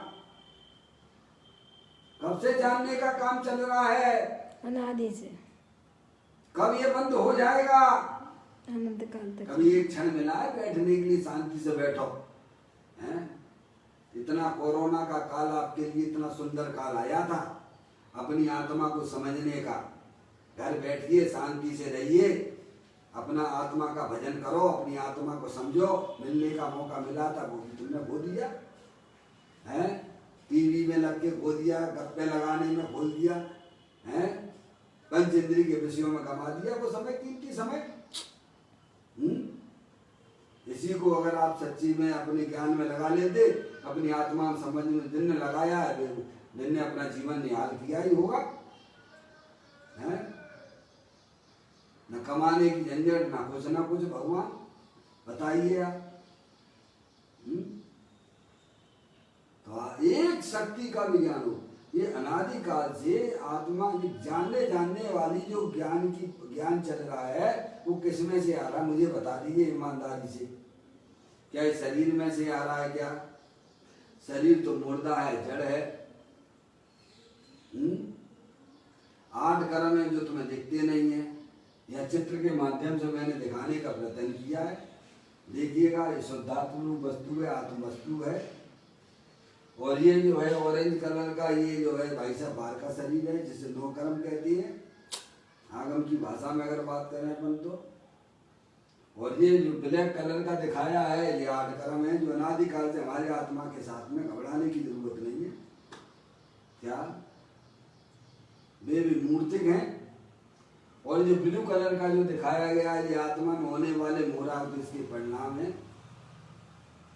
A: कब से जानने का काम चल रहा है?
B: अनादि से।
A: कब ये बंद हो जाएगा?
B: अनंत काल तक।
A: कभी एक क्षण मिला है बैठने के लिए, शांति से बैठो हैं? इतना कोरोना का काल आपके लिए इतना सुंदर काल आया था अपनी आत्मा को समझने का। घर बैठिए, शांति से रहिए, अपना आत्मा का भजन करो, अपनी आत्मा को समझो। मिलने का मौका मिला था वो भी तुमने खो दिया है। टीवी में लग के खो दिया, गप्पे लगाने में खो दिया है, पंच इंद्रिय के विषयों में गमा दिया वो समय, कीमती समय। इसी को अगर आप सच्ची में अपने ज्ञान में लगा लेते, अपनी आत्मा समझ में जिनने लगाया है, जिनने अपना जीवन निहाल किया ही होगा है। न कमाने की झंझट, ना कुछ भगवान बताइए आप। तो एक शक्ति का भी ज्ञान हो। ये अनादि काल से आत्मा की जानने वाली जो ज्ञान चल रहा है वो किसमें से आ रहा है मुझे बता दीजिए ईमानदारी से। क्या इस शरीर में से आ रहा है? क्या शरीर तो मुर्दा है, जड़ है। 8 कर्म है जो तुम्हें दिखते नहीं है। यह चित्र के माध्यम से मैंने दिखाने का प्रयत्न किया है। देखिएगा, ये शुद्धात्म वस्तु है, आत्म वस्तु है। और ये जो है ऑरेंज कलर का, ये जो है भाई साहब बाहर का शरीर है, जिसे 9 कर्म कहती है आगम की भाषा में अगर बात करें अपन तो। और ये जो ब्लैक कलर का दिखाया है, ये 8 कर्म है जो अनादि काल से हमारे आत्मा के साथ में घबराने की जरूरत नहीं है। क्या वे भी मूर्तिक हैं। और जो ब्लू कलर का जो दिखाया गया है, ये आत्मा में होने वाले मोराग इसके परिणाम है।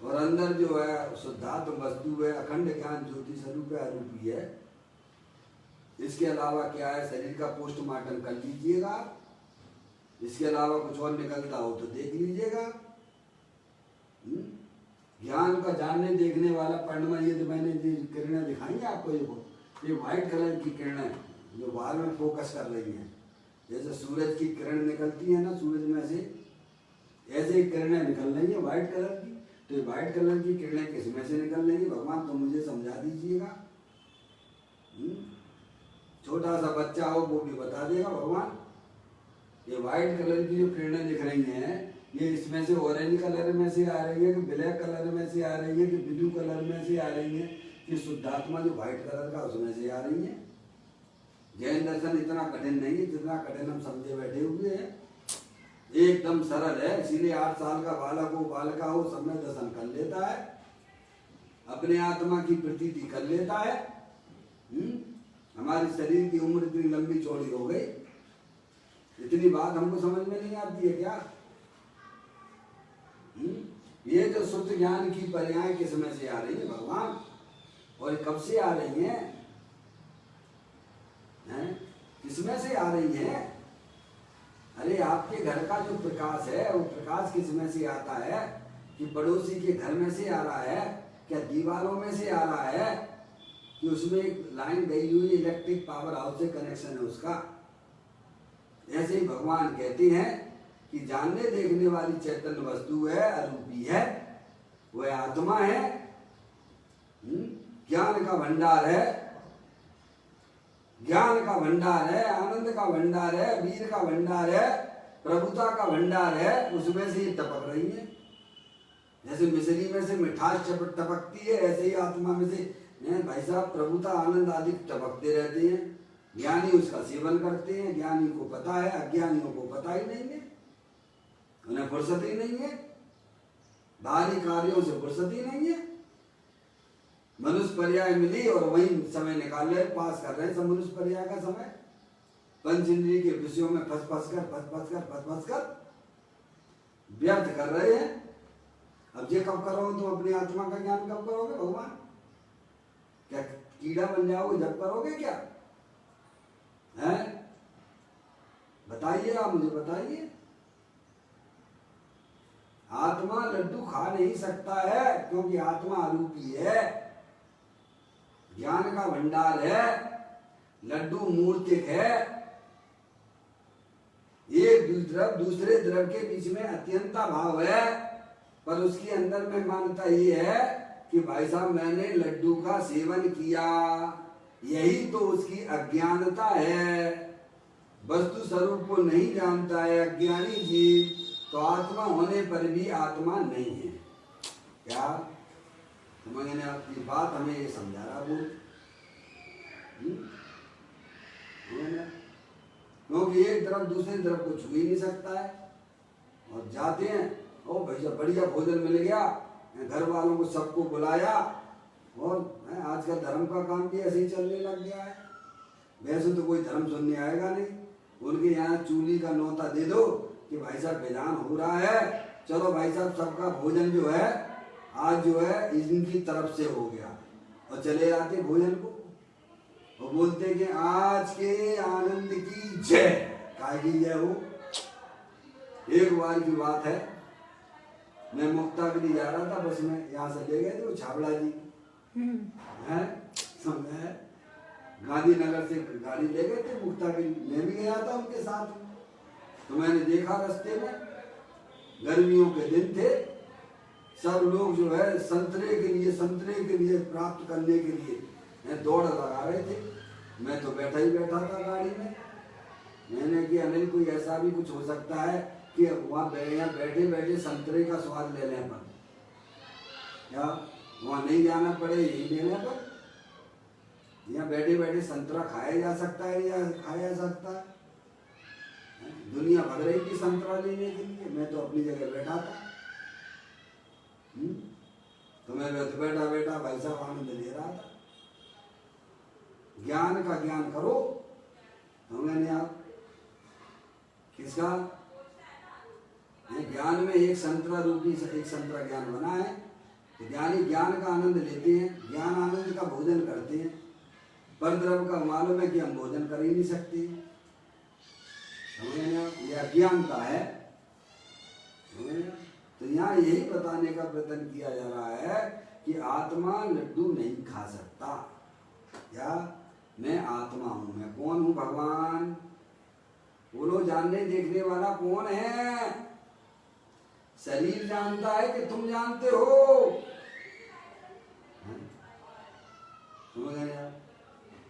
A: और अंदर जो है शुद्धात्म वस्तु है, अखंड ज्ञान ज्योति स्वरूप है, अरूपी है। इसके अलावा क्या है, शरीर का पोस्टमार्टम कर लीजिएगा। इसके अलावा कुछ और निकलता हो तो देख लीजिएगा। ज्ञान का जानने देखने वाला परिणाम, ये जो मैंने किरणें दिखाई आपको, ये व्हाइट कलर की किरणें जो बाहर में फोकस कर रही हैं, जैसे सूरज की किरण निकलती है ना सूरज में से, ऐसे किरणें निकल रही है व्हाइट कलर की। तो ये व्हाइट कलर की किरणें किस में से निकल रही है भगवान तो मुझे समझा दीजिएगा। छोटा सा बच्चा हो वो भी बता देगा भगवान। ये व्हाइट कलर की जो किरणें दिख रही हैं, ये इसमें से ऑरेंज कलर में से आ रही है कि ब्लैक कलर में से आ रही है कि ब्लू कलर में से आ रही है कि शुद्धात्मा जो व्हाइट कलर का उसमें से आ रही है। जैन दर्शन इतना कठिन नहीं है जितना कठिन हम समझे बैठे हुए हैं। एकदम सरल है, इसीलिए 8 साल का बालक हो बालिका हो सब में दर्शन कर लेता है, अपने आत्मा की प्रतीति कर लेता है। हमारे शरीर की उम्र इतनी लंबी चौड़ी हो गई, इतनी बात हमको समझ में नहीं आती है क्या? ये जो शुद्ध ज्ञान की पर्याय किसमें से आ रही है भगवान, और कब से आ रही हैं? किसमें से आ रही है? अरे आपके घर का जो प्रकाश है वो प्रकाश किसमें से आता है? कि पड़ोसी के घर में से आ रहा है? क्या दीवारों में से आ रहा है? कि उसमें एक लाइन गई हुई इलेक्ट्रिक पावर हाउस से कनेक्शन है उसका? ऐसे ही भगवान कहते हैं कि जानने देखने वाली चैतन्य वस्तु है, अरूपी है, वह आत्मा है, ज्ञान का भंडार है, ज्ञान का भंडार है, आनंद का भंडार है, वीर का भंडार है, प्रभुता का भंडार है, उसमें से ये टपक रही है। जैसे मिश्री में से मिठास टपकती है, ऐसे ही आत्मा में से भाई साहब प्रभुता आनंद आदि टपकते रहते हैं। ज्ञानी उसका सेवन करते हैं, ज्ञानी को पता है, अज्ञानियों को पता ही नहीं है, उन्हें फुर्सत ही नहीं है, बाहरी कार्यों से फुर्सत ही नहीं है। मनुष्य पर्याय मिली और वही समय निकाल रहे, पास कर रहे हैं सब मनुष्य पर्याय का समय, पंच इंद्रिय के विषयों में फंस कर व्यर्थ कर रहे हैं। अब ये कब करोगे तुम अपनी आत्मा का ज्ञान कब करोगे भगवान? क्या कीड़ा बन जाओगे जब करोगे क्या? हैं? बताइए, आप मुझे बताइए। आत्मा लड्डू खा नहीं सकता है क्योंकि आत्मा अरूपी है, ज्ञान का भंडार है, लड्डू मूर्तिक है। एक द्रव दूसरे द्रव के बीच में अत्यंता भाव है, पर उसके अंदर में मान्यता ये है कि भाई साहब मैंने लड्डू का सेवन किया, यही तो उसकी अज्ञानता है। वस्तु स्वरूप को नहीं जानता है अज्ञानी जीव, तो आत्मा होने पर भी आत्मा नहीं है। क्या मैंने आपकी बात हमें ये समझा रहा बोल? क्योंकि एक तरफ दूसरी तरफ को छू ही नहीं सकता है, और जाते हैं ओ भैया बढ़िया भोजन मिल गया, घर वालों को सबको बुलाया, और आजकल धर्म का काम भी ऐसे ही चलने लग गया है। वैसे तो कोई धर्म सुनने आएगा नहीं, उनके यहाँ चूल्ही का नौता दे दो कि भाई साहब बेजान हो रहा है, चलो भाई साहब सबका भोजन जो है आज जो है इनकी तरफ से हो गया, और चले जाते भोजन को, और बोलते कि आज के आनंद की जय। काय की जय हो? एक बार की बात है, मैं मुक्ता के लिए जा रहा था बस में, यहाँ से ले गए थे वो छाबड़ा जी है, समझे, गांधीनगर से गाड़ी ले गए थे मुक्ता के लिए, मैं भी गया था उनके साथ। तो मैंने देखा रास्ते में गर्मियों के दिन थे, सब लोग जो है संतरे के लिए प्राप्त करने के लिए दौड़ लगा रहे थे। मैं तो बैठा ही बैठा था गाड़ी में। मैंने कि अनिल कोई ऐसा भी कुछ हो सकता है कि वहाँ बैठे बैठे संतरे का स्वाद ले लें पर, या वहाँ नहीं जाना पड़े यही लेने पर, यहाँ बैठे बैठे संतरा खाया जा सकता है या खाया जा सकता है? दुनिया भग रही थी संतरा लेने के लिए, मैं तो अपनी जगह बैठा था। तो मैं बैठा बैठा भाई साहब आनंद ले रहा था। ज्ञान का ज्ञान करो, तो मैंने आप किसका ज्ञान में एक संतरा रूपी एक संतरा ज्ञान बना है, तो ज्ञानी ज्ञान का आनंद लेते हैं, ज्ञान आनंद का भोजन करते हैं। पर द्रव का मालूम है कि हम भोजन कर ही नहीं सकते, ये अज्ञानता है। तो यहाँ यही बताने का प्रयत्न किया जा रहा है कि आत्मा लड्डू नहीं खा सकता। या मैं आत्मा हूं, मैं कौन हूं? भगवान। बोलो, जानने देखने वाला कौन है? शरीर जानता है कि तुम जानते हो? समझ गए?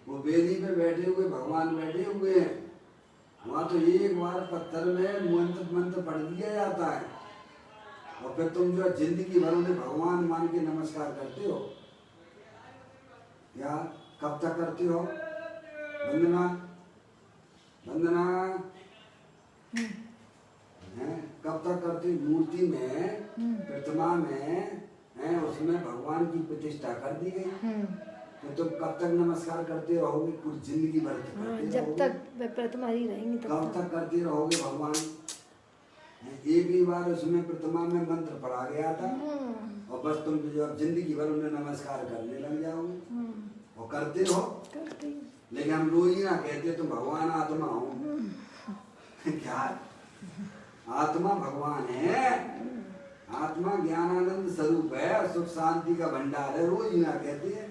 A: वो बेदी पे बैठे हुए भगवान बैठे हुए हैं, वहाँ तो एक बार पत्थर में मंत्र मंत्र पढ़ दिया जाता है और फिर तुम जो जिंदगी भर उन्हें भगवान मान के नमस्कार करते हो। क्या कब तक करते हो? वंदना वंदना है कब तक करते? मूर्ति में प्रतिमा में है उसमें भगवान की प्रतिष्ठा कर दी गई, तो तुम कब तक नमस्कार करते रहोगे? पूरी जिंदगी भर
B: जब तक प्रतिमा ही रहेंगी
A: कब तक करते रहोगे भगवान? एक ही बार उसमें प्रतिमा में मंत्र पढ़ा गया था और बस तुम जो अब जिंदगी भर उन्हें नमस्कार करने लग जाओगे और करते हो। लेकिन हम रोज ही ना कहते तुम भगवान आत्मा हो। क्या आत्मा भगवान है, आत्मा ज्ञानानंद स्वरूप है, सुख शांति का भंडार है, रोज ही ना कहते हैं।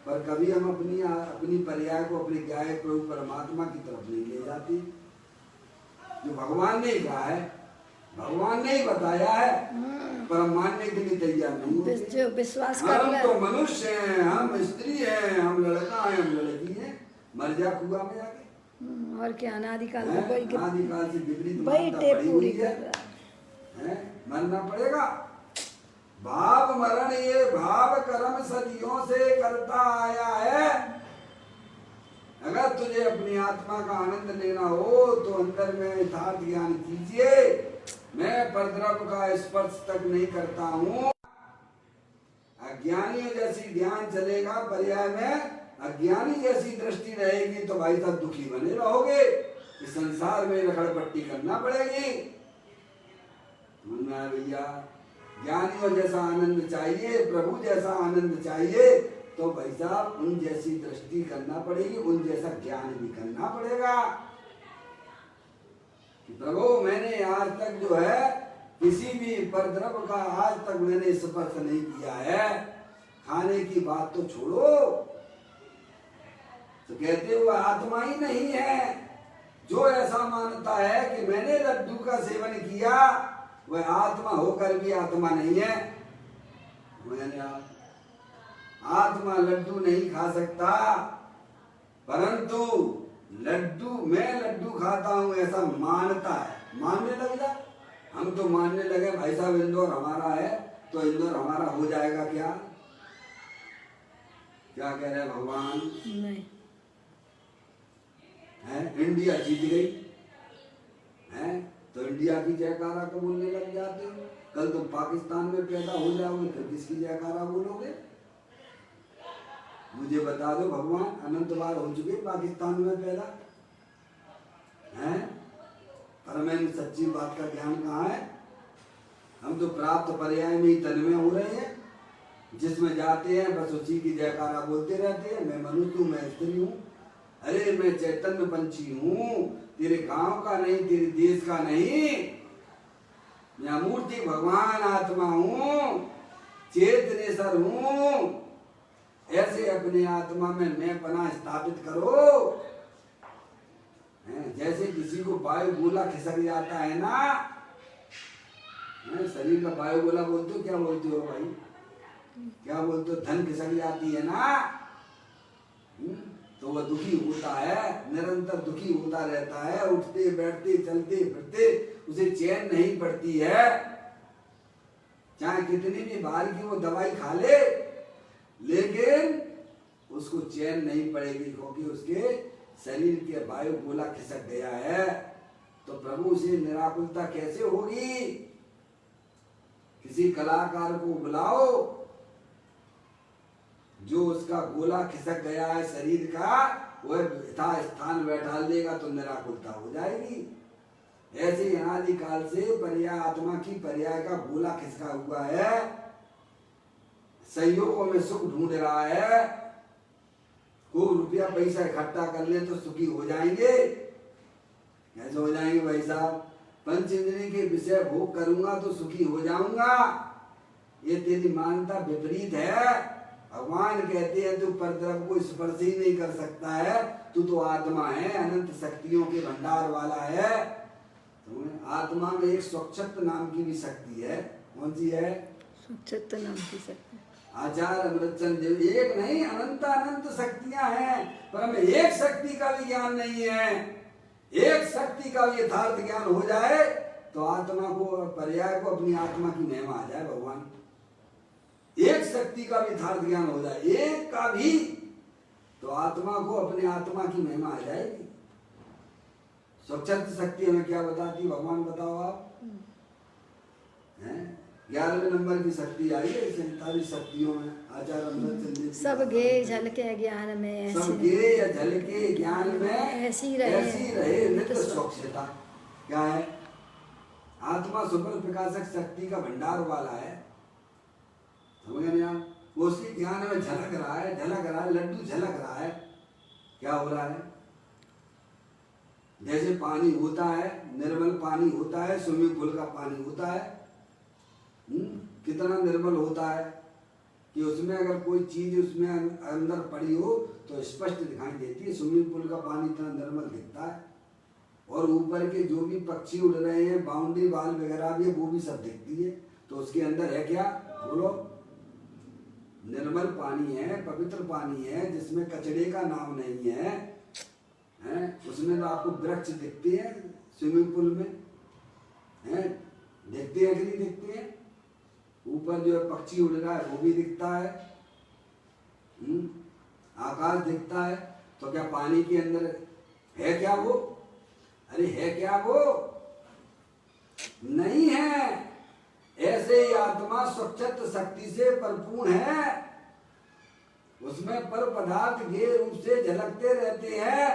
A: पर कभी हम अपनी पर्याय को अपने ज्ञाय प्रभु परमात्मा की तरफ नहीं ले जाती। जो भगवान ने कहा है, भगवान ने ही बताया है, पर हम मानने के लिए तैयार नहीं होते।
B: जो विश्वास कर
A: हम तो मनुष्य हैं, हम स्त्री हैं, हम लड़का हैं, हम लड़की हैं, मर जा कुआं में जाके।
B: और क्या अनादिकाल
A: से विपरीत
B: वही टेप पूरी कर
A: है, मरना पड़ेगा। भाव मरण ये भाव कर्म सदियों से करता आया है। अगर तुझे अपनी आत्मा का आनंद लेना हो तो अंदर में यथार्थ ज्ञान कीजिए। मैं परद्रव्य का स्पर्श तक नहीं करता हूँ। अज्ञानियों जैसी ध्यान चलेगा, पर्याय में अज्ञानी जैसी दृष्टि रहेगी तो भाई साहब दुखी बने रहोगे। इस संसार में रखड़पट्टी करना पड़ेगी। भैया ज्ञानियों जैसा आनंद चाहिए, प्रभु जैसा आनंद चाहिए तो भाई साहब उन जैसी दृष्टि करना पड़ेगी, उन जैसा ज्ञान भी करना पड़ेगा। कि प्रभु मैंने आज तक जो है किसी भी परद्रव्य का आज तक मैंने स्पर्श नहीं किया है। खाने की बात तो छोड़ो, तो कहते हुए आत्मा ही नहीं है। जो ऐसा मानता है कि मैंने लड्डू का सेवन किया वह आत्मा होकर भी आत्मा नहीं है। मैंने आत्मा लड्डू नहीं खा सकता, परंतु लड्डू मैं लड्डू खाता हूं ऐसा मानता है। मानने लग जा। हम तो मानने लगे भाई साहब इंदौर हमारा है तो इंदौर हमारा हो जाएगा। क्या क्या कह रहे हैं भगवान?
B: नहीं
A: है इंडिया जीत गई है तो इंडिया की जयकारा को बोलने लग जाते हो। कल तुम पाकिस्तान में पैदा हो जाओगे तो किसकी जयकारा बोलोगे? मुझे बता दो भगवान। अनंत बार हो चुके पाकिस्तान में पैदा हैं, पर मैंने सच्ची बात का ज्ञान कहाँ है? हम तो प्राप्त पर्याय में ही तन्मय हो रहे हैं। जिसमें जाते हैं बस उसी की जयकारा बोलते रहते हैं। मैं मनुष्य हूँ, मैं स्त्री हूँ, अरे मैं चैतन्य पंछी हूँ, तेरे गांव का नहीं, तेरे देश का नहीं, मैं मूर्ति भगवान आत्मा हूँ, चेतनेश्वर हूँ। ऐसे अपने आत्मा में मैं पना स्थापित करो। जैसे किसी को वायु गोला खिसक जाता है ना, शरीर का वायु गोला बोलते हो, क्या बोलते हो भाई? क्या बोलते हो? धन खिसक जाती है ना, तो वह दुखी होता है, निरंतर दुखी होता रहता है। उठते बैठते चलते फिरते उसे चैन नहीं पड़ती है। चाहे कितनी भी बार की वो दवाई खा ले, लेकिन उसको चैन नहीं पड़ेगी, क्योंकि उसके शरीर के वायु गोला खिसक गया है। तो प्रभु से निराकुलता कैसे होगी? किसी कलाकार को बुलाओ जो उसका गोला खिसक गया है शरीर का, वह यथा स्थान बैठा देगा तो निराकुलता हो जाएगी। ऐसे अनादिकाल से पर्याय आत्मा की पर्याय का गोला खिसका हुआ है, सहयोगों में सुख ढूंढ रहा है। खूब रुपया पैसा इकट्ठा कर ले तो सुखी हो जाएंगे। कैसे हो जाएंगे भाई साहब? पंच इंद्रिय के विषय भोग करूंगा तो सुखी हो जाऊंगा। ये तेरी मानता विपरीत है। भगवान कहते हैं तू परद्रव्य को स्पर्श ही नहीं कर सकता है, तू तो आत्मा है, अनंत शक्तियों के भंडार वाला है। आत्मा में एक स्वच्छत्व नाम की भी शक्ति है। कौन सी है?
B: स्वच्छत्व नाम की शक्ति।
A: आचार्य अमृतचंद देव, एक नहीं अनंत अनंत शक्तियां हैं, पर हमें एक शक्ति का भी ज्ञान नहीं है। एक शक्ति का यथार्थ ज्ञान हो जाए तो आत्मा को, पर्याय को, अपनी आत्मा की महिमा आ जाए भगवान। एक शक्ति का यथार्थ ज्ञान हो जाए, एक का भी, तो आत्मा को, अपने आत्मा की महिमा आ जाएगी। स्वच्छंद शक्ति हमें क्या बताती भगवान, बताओ आप? 11वें नंबर की शक्ति आई है 47 शक्तियों में। आचार्य अमृत
B: सब गे झलके ज्ञान में,
A: सब गे या झलके ज्ञान में
B: ऐसी
A: रहे नित्य स्वच्छता। क्या है? आत्मा सुपर प्रकाशक शक्ति का भंडार वाला है, समझ गए आप? वो उसके ज्ञान में झलक रहा है, लड्डू झलक रहा है। क्या हो रहा है? जैसे पानी होता है, निर्मल पानी होता है, स्विमिंग पूल का पानी होता है, कितना निर्मल होता है कि उसमें अगर कोई चीज उसमें अंदर पड़ी हो तो स्पष्ट दिखाई देती है। स्विमिंग पूल का पानी इतना निर्मल दिखता है, और ऊपर के जो भी पक्षी उड़ रहे हैं, बाउंड्री वाल वगैरह भी है, वो भी सब दिखती है। तो उसके अंदर है क्या? बोलो। निर्मल पानी है, पवित्र पानी है, जिसमें कचड़े का नाम नहीं है, उसमें तो आपको वृक्ष दिखते हैं स्विमिंग पूल में, दिखते हैं कि नहीं दिखते हैं? ऊपर जो है पक्षी उड़ रहा है वो भी दिखता है, आकाश दिखता है। तो क्या पानी के अंदर है क्या वो? अरे है क्या वो? नहीं है। ऐसे ही आत्मा स्वच्छंद शक्ति से परिपूर्ण है, उसमें पर पदार्थ गे रूप से झलकते रहते हैं,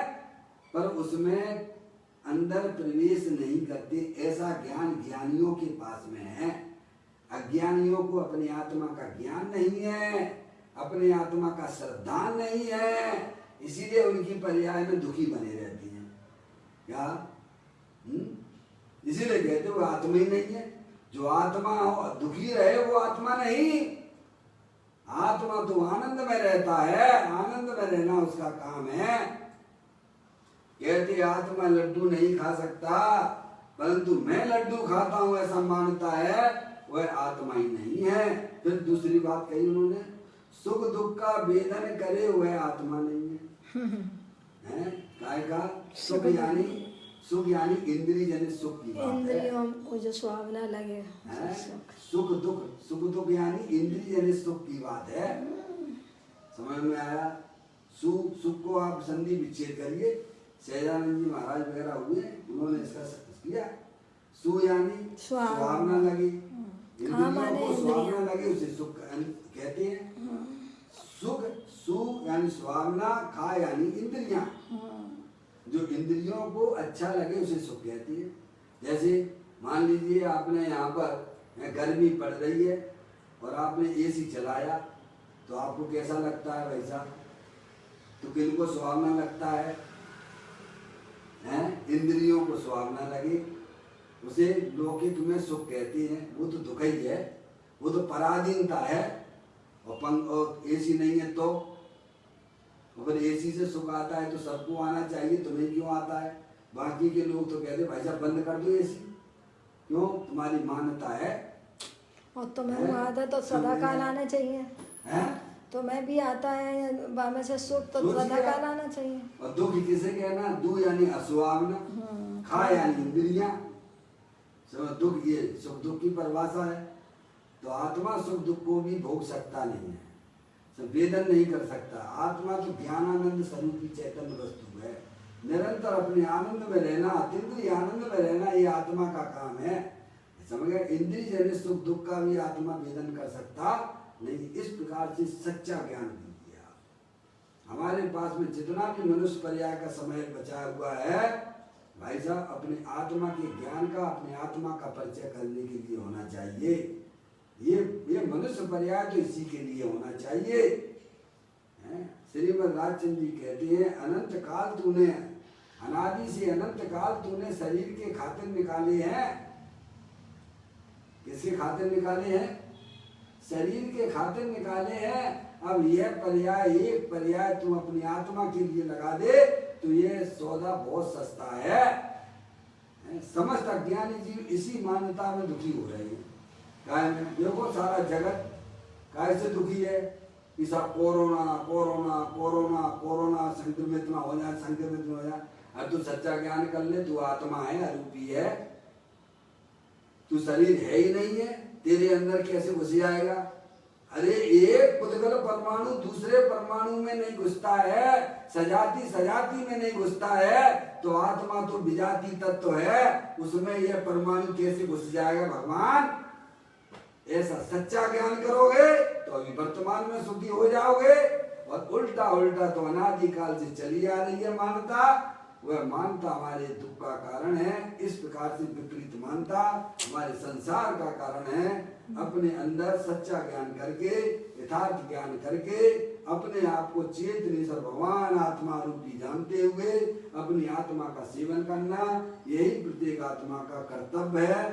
A: पर उसमें अंदर प्रवेश नहीं करते। ऐसा ज्ञान ज्ञानियों के पास में है। अज्ञानियों को अपनी आत्मा का ज्ञान नहीं है, अपने आत्मा का श्रद्धा नहीं है, इसीलिए उनकी पर्याय में दुखी बने रहती हैं। क्या? इसीलिए कहते वो आत्मा ही नहीं है। जो आत्मा दुखी रहे वो आत्मा नहीं। आत्मा तो आनंद में रहता है, आनंद में रहना उसका काम है। कहते आत्मा लड्डू नहीं खा सकता, परंतु मैं लड्डू खाता हूं ऐसा मानता है, वह आत्मा ही नहीं है। फिर दूसरी बात कही उन्होंने, सुख दुख का वेदन करे वह आत्मा नहीं है। काय का? सुख यानी इंद्रिय जनित सुख की बात है।
B: इंद्रियों को जो स्वाद ना लगे,
A: सुख दुख यानी इंद्रिय जनित सुख की बात है। समझ में आया? सुख को आप संधि विच्छेद करिए। सहजानंद जी महाराज वगैरह हुए, उन्होंने इसका किया। सु यानी सुहावना लगे, इंद्रियों को सुहावना लगे उसे सुख कहते हैं। सुख सु यानी सुहावना, खा यानी इंद्रियां, जो इंद्रियों को अच्छा लगे उसे सुख कहती है। जैसे मान लीजिए आपने यहाँ पर गर्मी पड़ रही है और आपने एसी चलाया, तो आपको कैसा लगता है भाई साहब? तो किनको सुहावना लगता है? इंद्रियों को सुहावना लगे उसे लौकिक में सुख कहते हैं। वो तो दुख ही है, वो तो पराधीनता है। और एसी नहीं है तो अगर एसी से सुख आता है तो सबको आना चाहिए, तुम्हें क्यों आता है? बाकी के लोग तो कहते भाई साहब बंद कर दो एसी। क्यों? तुम्हारी मान्यता है।
B: और तुम्हें आता तो सदा काल आना चाहिए, तो मैं भी आता है बामे से सुख तो सदा काल आना चाहिए।
A: और दुख किसे कहना? दु यानी असुहावना, खा यानी इंद्रियां। दुख ये सुख दुख की परिभाषा है। तो आत्मा सुख दुख को भी भोग सकता नहीं है, संवेदन नहीं कर सकता। आत्मा तो ज्ञानानंद स्वरूपी चैतन्य वस्तु है। निरंतर अपने आनंद में रहना, अतीन्द्रिय आनंद में रहना, ये आत्मा का काम है। समझ गए? इंद्रिय जनित सुख दुख का भी आत्मा वेदन कर सकता नहीं। इस प्रकार से सच्चा ज्ञान दीजिए आप। हमारे पास में जितना भी मनुष्य पर्याय का समय बचा हुआ है भाई साहब, अपने आत्मा के ज्ञान का, अपने आत्मा का परिचय करने के लिए होना चाहिए। ये मनुष्य पर्याय तो इसी के लिए होना चाहिए। श्रीमद् राजचंद्र जी कहते हैं, अनंत काल तूने, अनादि से अनंत काल तूने शरीर के खातिर निकाले हैं। किसके खातिर निकाले हैं? शरीर के खातिर निकाले हैं। अब यह पर्याय, एक पर्याय तू अपनी आत्मा के लिए लगा दे तो ये सौदा बहुत सस्ता है। समस्त अज्ञानी जीव इसी मान्यता में दुखी हो रहे हैं। काय में देखो सारा जगत काय से दुखी है कि सब कोरोना कोरोना कोरोना कोरोना, संक्रमित ना हो जाए, संक्रमित ना हो जाए। और तू सच्चा ज्ञान कर ले, तू आत्मा है, अरूपी है, तू शरीर है ही नहीं है, तेरे अंदर कैसे घुस जाएगा? अरे एक पुद्गल परमाणु दूसरे परमाणु में नहीं घुसता है, सजाती सजाती में नहीं घुसता है, तो आत्मा तो विजाती तत्व है, उसमें यह परमाणु कैसे घुस जाएगा भगवान? ऐसा सच्चा ज्ञान करोगे तो अभी वर्तमान में सुखी हो जाओगे, और उल्टा उल्टा तो अनादिकाल से चली आ रही है मानता, वह मानता हमारे दुख का कारण है। इस प्रकार से विपरीत मानता हमारे संसार का कारण है। अपने अंदर सच्चा ज्ञान करके, यथार्थ ज्ञान करके, अपने आप को चेतनेश्वर भगवान आत्मा रूपी जानते हुए अपनी आत्मा का सेवन करना, यही प्रत्येक आत्मा का कर्तव्य है।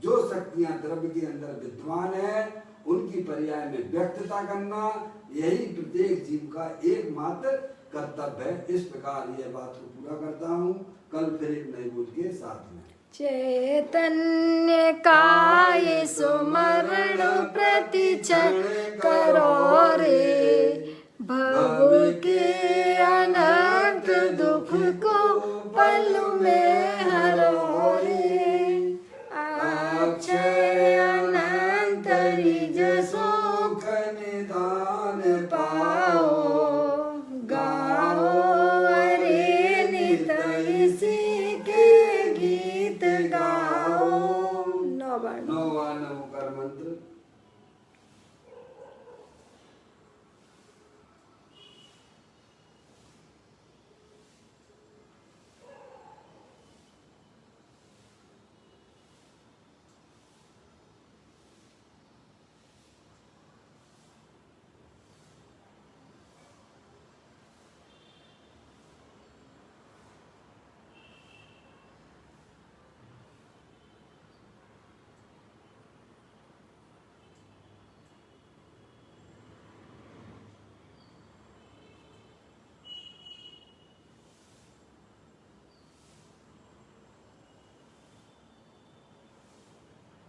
A: जो शक्तियां द्रव्य के अंदर विद्वान है उनकी पर्याय में व्यक्तता करना, यही प्रत्येक जीव का एकमात्र कर्तव्य है। इस प्रकार यह बात को पूरा करता हूँ। कल फिर एक नए बोल के साथ में
B: चैतन्य काय सुमरण प्रतिक्षण करो रे, भव के अनंत दुख को पल में हरो रे, अक्षय अनंत रिज सुख निदान पाओ, गाओ अरे नित इसी के गीत गाओ।
A: नौवान मंत्र।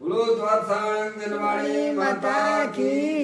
A: बोलो द्वार सांग दिलवाणी माता की।